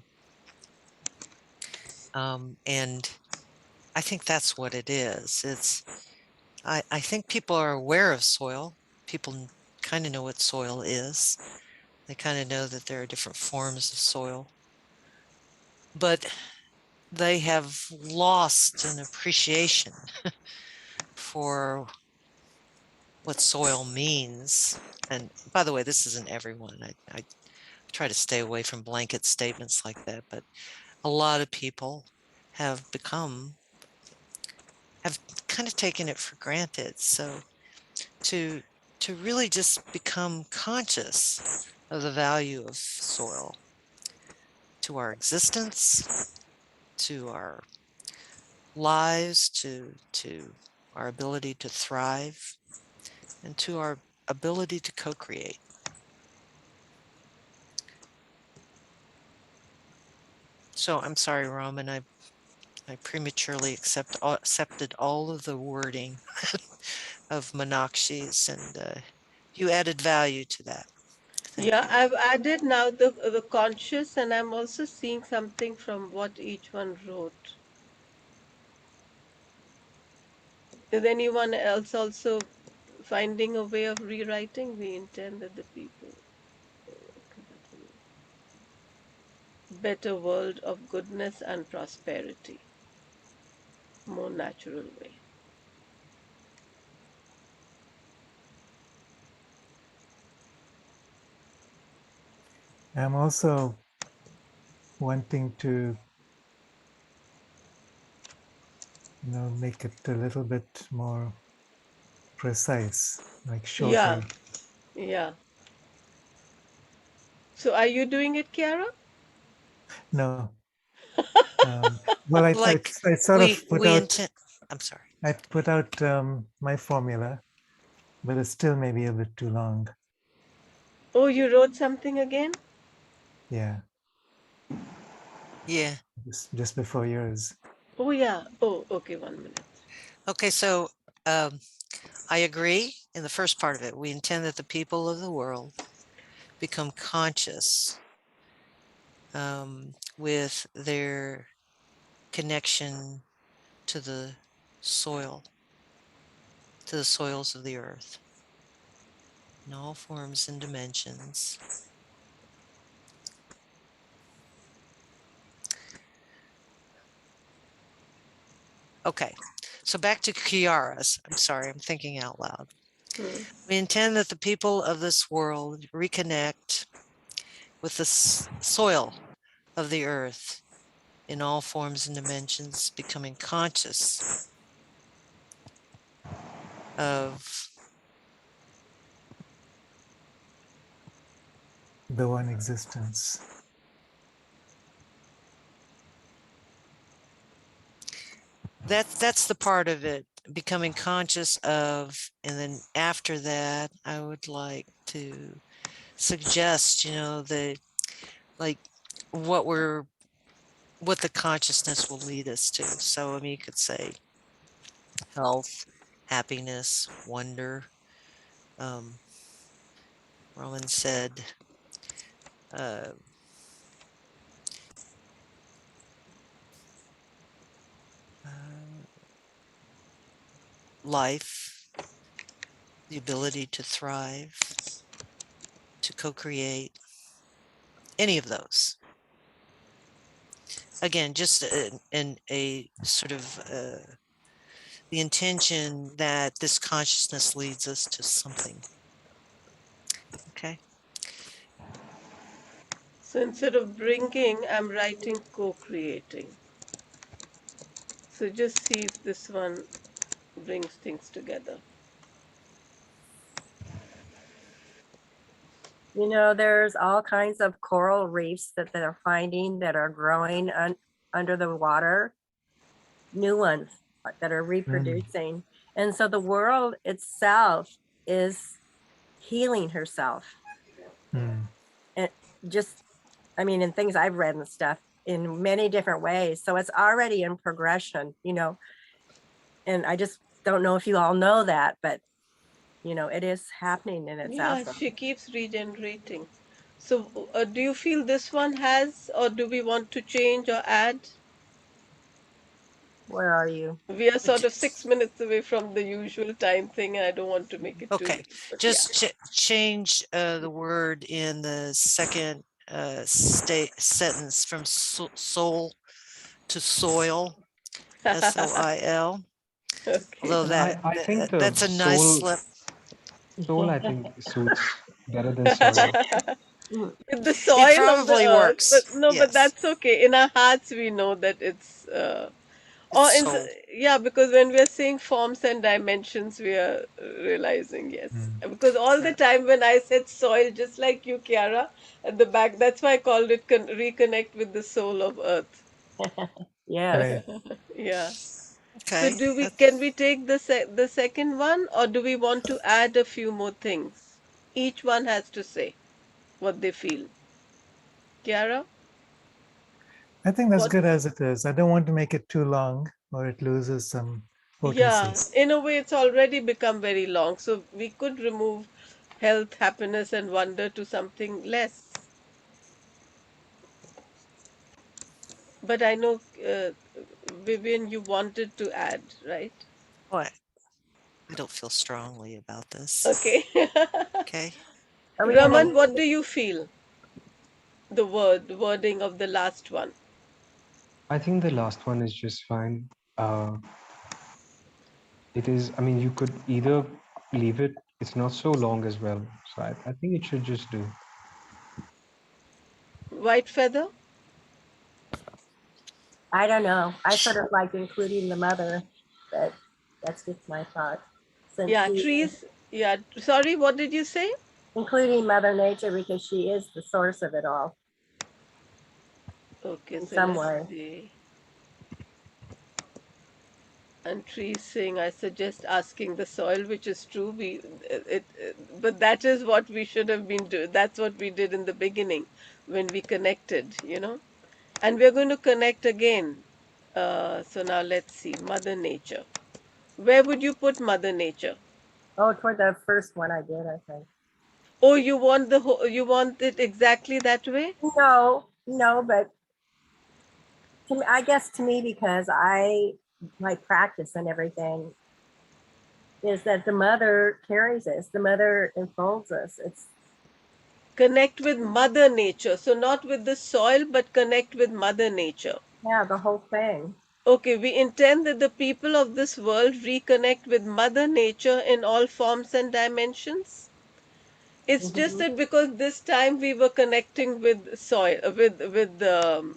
And I think that's what it is. I think people are aware of soil. People kind of know what soil is. They kind of know that there are different forms of soil. But they have lost an appreciation for what soil means. And by the way, this isn't everyone. I try to stay away from blanket statements like that, but a lot of people have kind of taken it for granted. So to really just become conscious of the value of soil to our existence, to our lives, to our ability to thrive, and to our ability to co-create. So I'm sorry, Roman, I prematurely accepted all of the wording of Meenakshi's, and you added value to that. Thank Yeah, you. I've added now the conscious, and I'm also seeing something from what each one wrote. Is anyone else also finding a way of rewriting? We intend that the people, okay, that will better world of goodness and prosperity, more natural way. I'm also wanting to, make it a little bit more precise, like Yeah, shorter. yeah. So are you doing it, Kiara? No. Well, Like I sort of we intend. I'm sorry. I put out my formula, but it's still maybe a bit too long. Oh, you wrote something again? Yeah, Yeah. just before yours. Oh, yeah. Oh, okay, 1 minute. Okay. So I agree in the first part of it. We intend that the people of the world become conscious with their connection to the soil, to the soils of the earth, in all forms and dimensions. Okay, so back to Kiara's. I'm sorry, I'm thinking out loud. Hmm. We intend that the people of this world reconnect with the soil of the earth in all forms and dimensions, becoming conscious of The one existence. that's the part of it, becoming conscious of, and then after that, I would like to suggest, the like what the consciousness will lead us to. So I mean, you could say health, happiness, wonder. Um, Roman said uh, uh, life, the ability to thrive, to co-create, any of those. Again, just in a sort of the intention that this consciousness leads us to something. Okay. So instead of bringing, I'm writing co-creating. So just see if this one brings things together. There's all kinds of coral reefs that they're finding that are growing under the water, new ones that are reproducing. And so the world itself is healing herself. Mm. And just, in things I've read and stuff in many different ways. So it's already in progression, and I just don't know if you all know that, but it is happening and it's Yeah, awesome. she keeps regenerating. So do you feel this one has, or do we want to change or add? Where are you? We are sort of 6 minutes away from the usual time thing, and I don't want to make it too Okay, late. But yeah. just change the word in the second sentence from soul to soil, SOIL. Okay. Although I think the that's a nice slip. soul I think suits better than soil. Mm. With the It soil of the probably earth, but works. no, but Yes, that's okay. In our hearts, we know that it's it's or in soul. yeah, because when we are saying forms and dimensions, we are realizing yes. Mm. Because all the Right. time when I said soil, just like you, Kiara, at the back, that's why I called it reconnect with the soul of earth. Yes. Right. Yeah. So Okay. can we take the second one, or do we want to add a few more things? Each one has to say what they feel. Kiara, I think that's what? good as it is. I don't want to make it too long or it loses some potency. Yeah, in a way, it's already become very long. So we could remove health, happiness, and wonder to something less. But I know, Vivian, you wanted to add, right? What? I don't feel strongly about this. Okay. Okay. Are we gonna Raman, what name do you feel? The wording of the last one. I think the last one is just fine. It is, I mean, you could either leave it, it's not so long as well. So I think it should just do. White feather? I don't know. I sort of like including the mother, but that's just my thought. Since Yeah, she, trees. Yeah, sorry, what did you say? including Mother Nature, because she is the source of it all Okay, in so some let's way. see. And trees saying, I suggest asking the soil, which is true. But that is what we should have been doing. That's what we did in the beginning when we connected. And we're going to connect again. So now let's see, Mother Nature. Where would you put Mother Nature? Oh, toward the first one I did, I think. Oh, you want it exactly that way? No, but to me, I guess to me, because my practice and everything is that the mother carries us, the mother enfolds us. It's, Connect with Mother Nature. So not with the soil, but connect with Mother Nature. yeah, the whole thing. Okay, we intend that the people of this world reconnect with Mother Nature in all forms and dimensions. It's just Mhm. that because this time we were connecting with soil, with the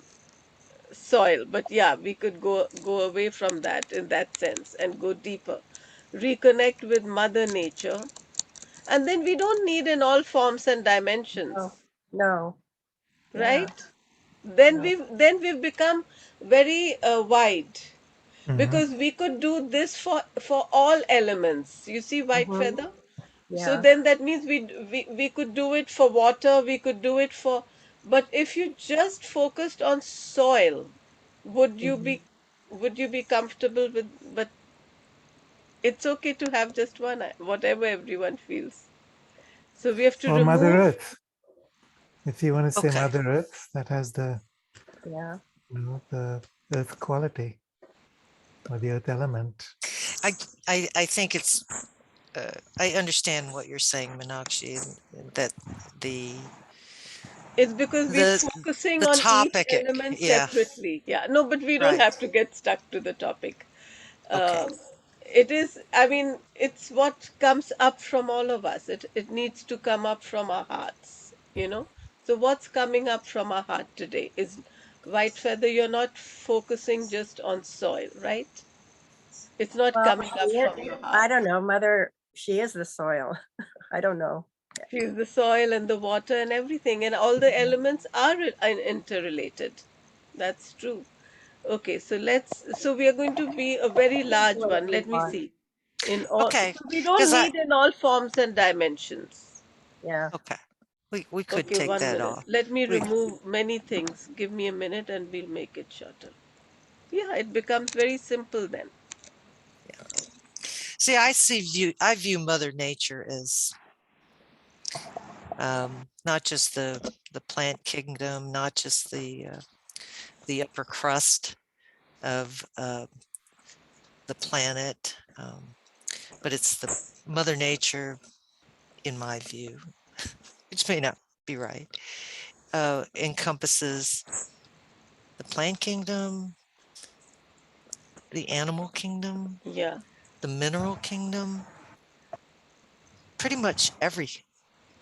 soil, but yeah, we could go away from that in that sense and go deeper. Reconnect with Mother Nature, and then we don't need in all forms and No, dimensions, no, yeah, right? Then no. we've become very wide Mhm. because we could do this for all elements. You see, white Mhm. feather. So Yeah. then that means we could do it for water. We could do it for. But if you just focused on soil, would you Mhm. be would you be comfortable with? But it's okay to have just one, whatever everyone feels. So we have to Or Mother remove. Earth. If you want to say Okay. Mother Earth, that has the, Yeah. the earth quality or the earth element. I think it's I understand what you're saying, Meenakshi, and that the It's because we're the focusing the on each topic, element yeah, separately. Yeah, no, but we don't right. have to get stuck to the topic. Okay. Um, it is, I mean, it's what comes up from all of us. It needs to come up from our hearts. So what's coming up from our heart today is white feather. You're not focusing just on soil, right? It's not Well, coming up from your heart. I don't know. Mother, she is the soil. I don't know. She's the soil and the water and everything, and all the elements are interrelated. That's true. Okay, so we are going to be a very large one. Whatever you Let me want. see. In all, Okay. so we don't Because need in all forms and dimensions. Yeah. okay. We could Okay, take one that minute. off. Let me We remove many things. Give me a minute and we'll make it shorter. Yeah, it becomes very simple then. see I view Mother Nature as not just the plant kingdom, not just the upper crust of the planet, but it's the Mother Nature, in my view, which may not be right, encompasses the plant kingdom, the animal kingdom, Yeah. the mineral kingdom, pretty much every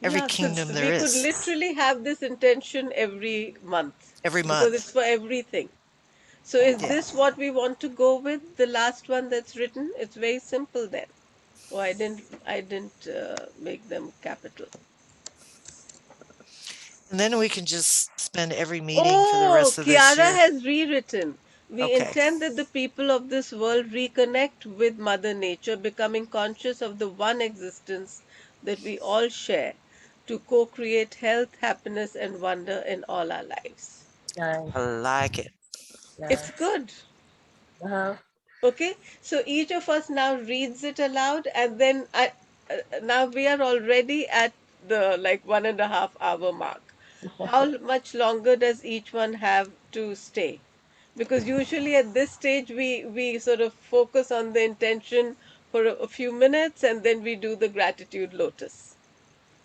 Yeah, so kingdom there we could is, literally have this intention every month every because it's month. for everything. So is Yeah. this what we want to go with? The last one that's written? It's very simple then. Oh, I didn't make them capital. And then we can just spend every meeting for the Oh, rest of this Kiara year. has rewritten. We Okay. intend that the people of this world reconnect with Mother Nature, becoming conscious of the one existence that we all share to co create health, happiness, and wonder in all our lives. Nice. I like it. It's Nice. good. Uh-huh. Okay, so each of us now reads it aloud, and then now we are already at the like 1.5 hour mark. How much longer does each one have to stay? Because usually at this stage we sort of focus on the intention for a few minutes and then we do the gratitude lotus.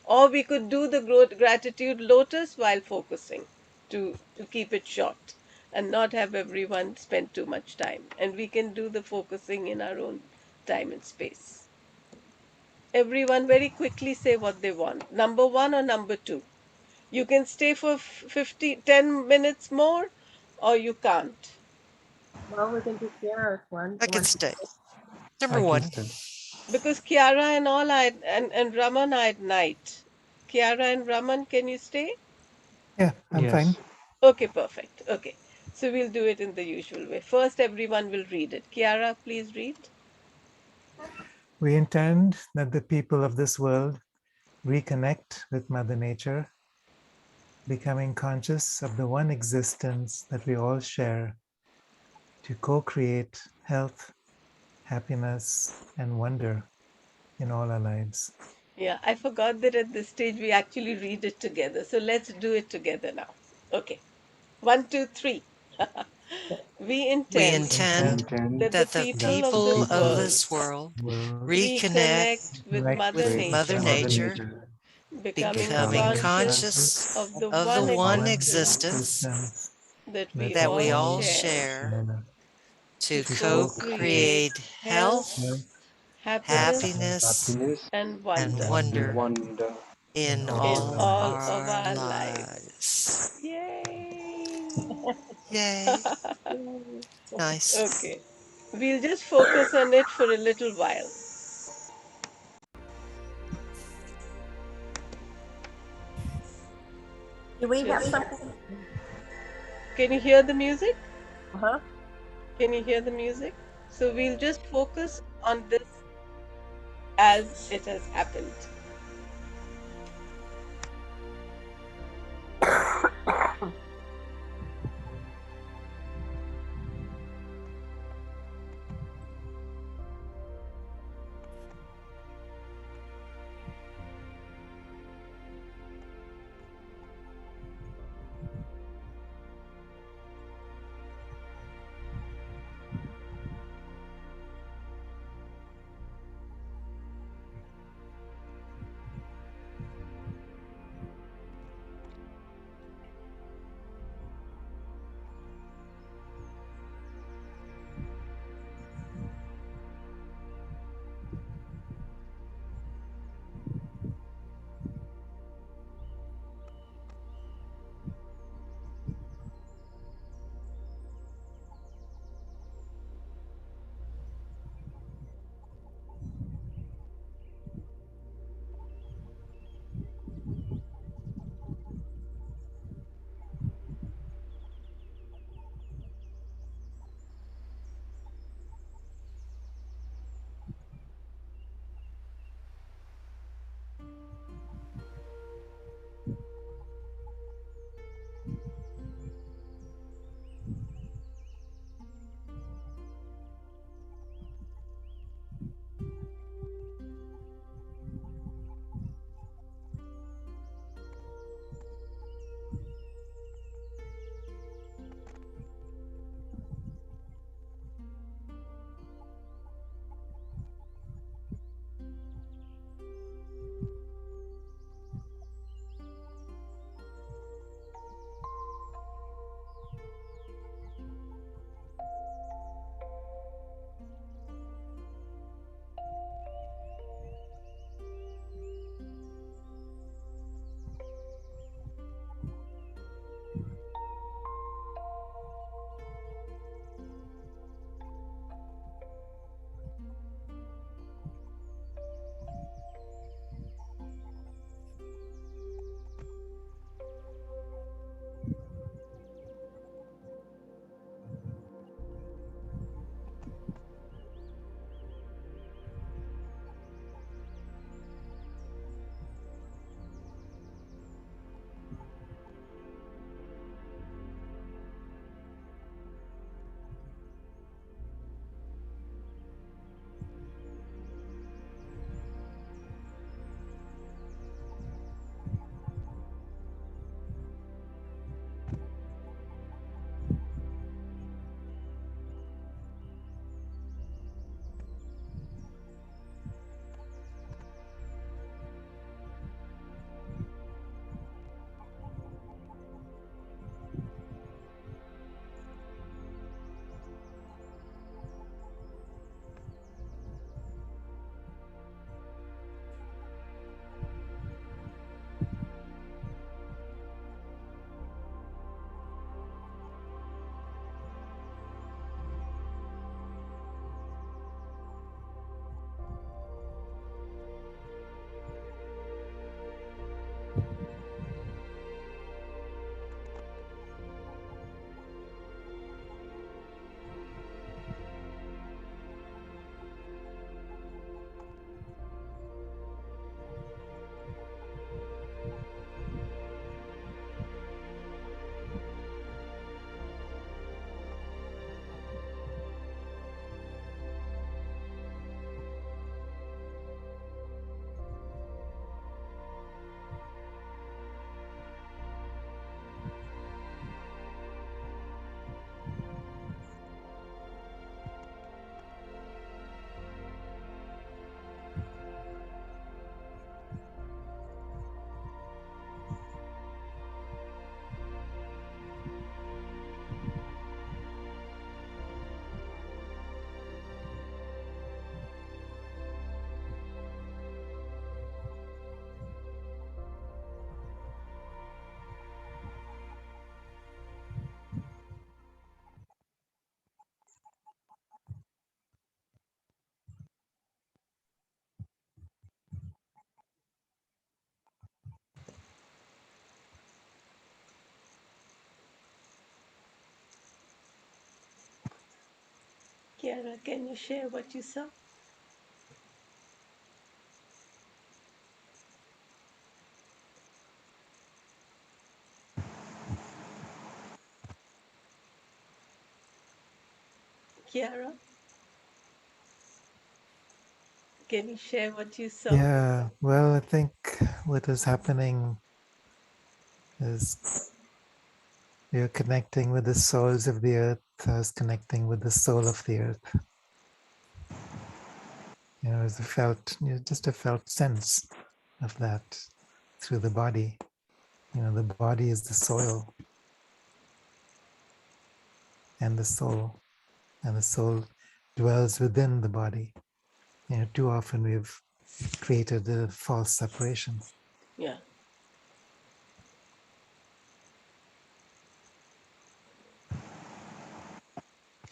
Or we could do the gratitude lotus while focusing to keep it short and not have everyone spend too much time. And we can do the focusing in our own time and space. Everyone very quickly say what they want. Number one or number two. You can stay for 10 minutes more or you can't. Well, we can do Kiara's one. I You can want stay. Number I can one. study. Because Kiara and all are and Raman are at night. Kiara and Raman, can you stay? Yeah, I'm fine. Yes. Okay, perfect. Okay. So we'll do it in the usual way. First, everyone will read it. Kiara, please read. We intend that the people of this world reconnect with Mother Nature, becoming conscious of the one existence that we all share to co create health, happiness, and wonder in all our lives. Yeah, I forgot that at this stage we actually read it together. So let's do it together now. Okay. One, two, three. We We intend We intend intend that the that the that people of the people this of people world this world will reconnect reconnect with Connect Mother with with Mother Nature, Mother Mother Nature, Nature, becoming becoming becoming conscious conscious conscious of the of the one of one one existence existence existence that we that that we we all all all share share share to to to co co create co-create create health, health, health, happiness, happiness, happiness, and and wonder and wonder wonder in in all in our all all lives. of our our lives. lives. Yay! Yay. Nice. Okay, we'll just focus on it for a little while. Do we have Just something? can you hear the music? Uh-huh. Can you hear the music? So we'll just focus on this as it has happened. Kiara, can you share what you saw? Kiara, can you share what you saw? Yeah, well, I think what is happening is you're connecting with the souls of the earth. I was connecting with the soul of the earth. You know, it's a felt, just a felt sense of that through the body. You know, the body is the soil and the soul dwells within the body. You know, too often we've created a false separation. Yeah.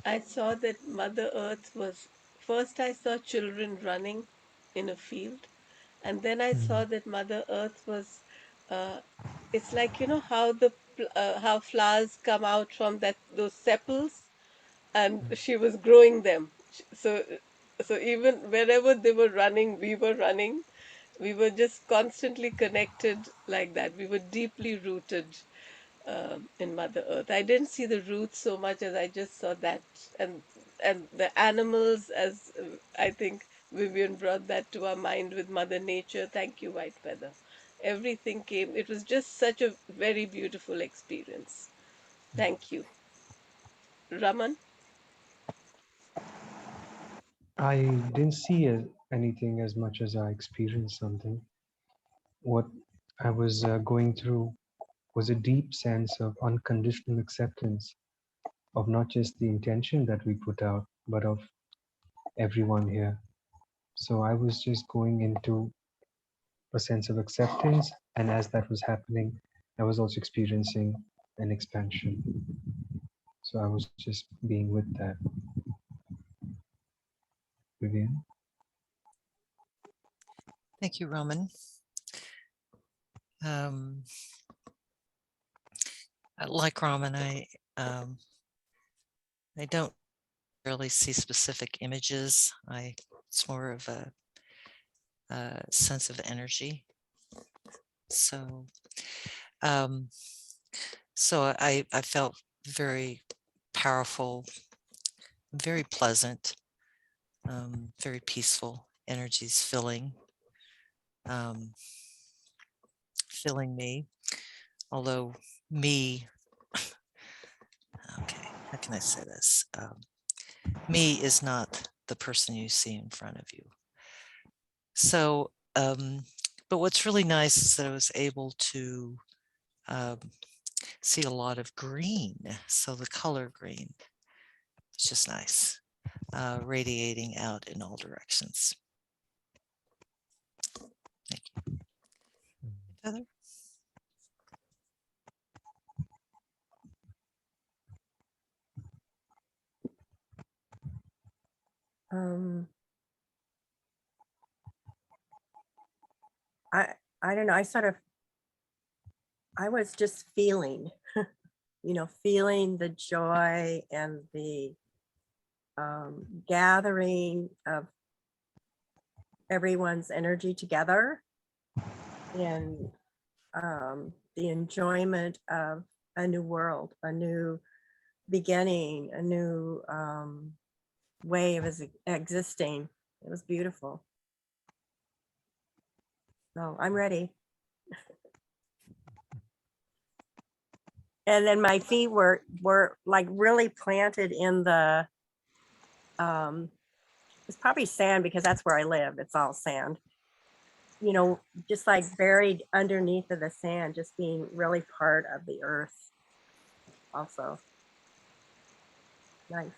I saw that Mother Earth was, first I saw children running in a field, and then I saw that Mother Earth was, uh, it's like, you know, how how flowers come out from those sepals, and she was growing them. So, so even wherever they were running, we were running. We were just constantly connected like that. We were deeply rooted in Mother Earth. I didn't see the roots so much as I just saw that, and and the animals, as I think Vivian brought that to our mind with Mother Nature. Thank you, White Feather. Everything came. It was just such a very beautiful experience. Thank you, Raman. I didn't see anything as much as I experienced something. What I was going through was a deep sense of unconditional acceptance of not just the intention that we put out, but of everyone here. So I was just going into a sense of acceptance, and as that was happening, I was also experiencing an expansion. So I was just being with that. Vivian? Thank you, Roman. Um, like Roman, I don't really see specific images. It's more of a sense of energy. So, um, so I felt very powerful, very pleasant, very peaceful energies um, filling me. Although me, okay, how can I say this? Me is not the person you see in front of you. So, but what's really nice is that I was able to um, see a lot of green. So the color green is just nice, radiating out in all directions. Thank you. Heather? Um, I don't know. I was just feeling, feeling the joy and the gathering of everyone's energy together, and the enjoyment of a new world, a new beginning, a new way of existing. It was beautiful. So I'm ready. And then my feet were like really planted in the it's probably sand because that's where I live. It's all sand. Just like buried underneath of the sand, just being really part of the earth. Also nice.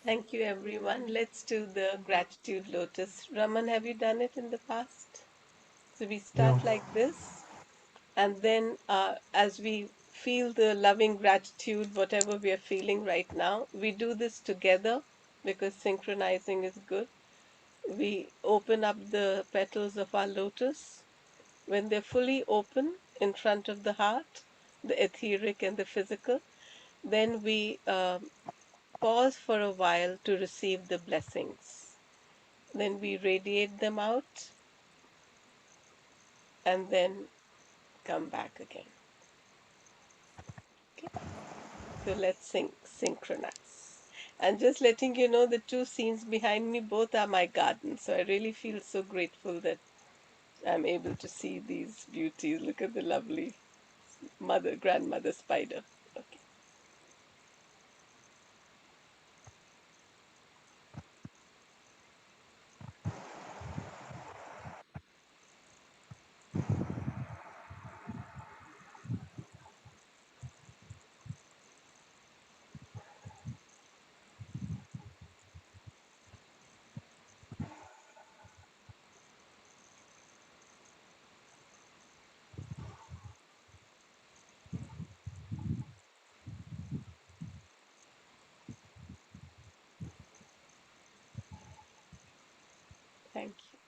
Thank you, everyone. Let's do the gratitude lotus. Raman, have you done it in the past? So we start No. like this, and then as we feel the loving gratitude, whatever we are feeling right now, we do this together because synchronizing is good. We open up the petals of our lotus. When they're fully open in front of the heart, the etheric and the physical, Then we pause for a while to receive the blessings. Then we radiate them out and then come back again. Okay? So let's synchronize. And just letting you know, the two scenes behind me both are my garden. So I really feel so grateful that I'm able to see these beauties. Look at the lovely grandmother spider. Okay. Thank you.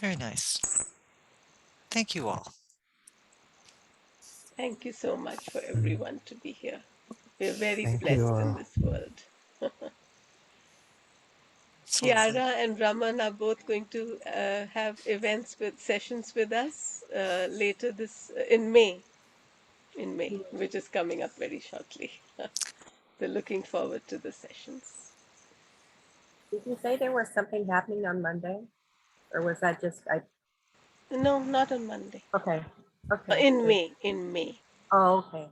Very nice. Thank you all. Thank you so much for Mm. everyone to be here. We're very Thank you blessed in all. this world. It's lovely. Kiara and Raman are both going to have events with sessions with us later this in May, which is coming up very shortly. So looking forward to the sessions. Did you say there was something happening on Monday? Or was that just, No, not on Monday. okay, okay. In Good. May, in May. Oh, okay.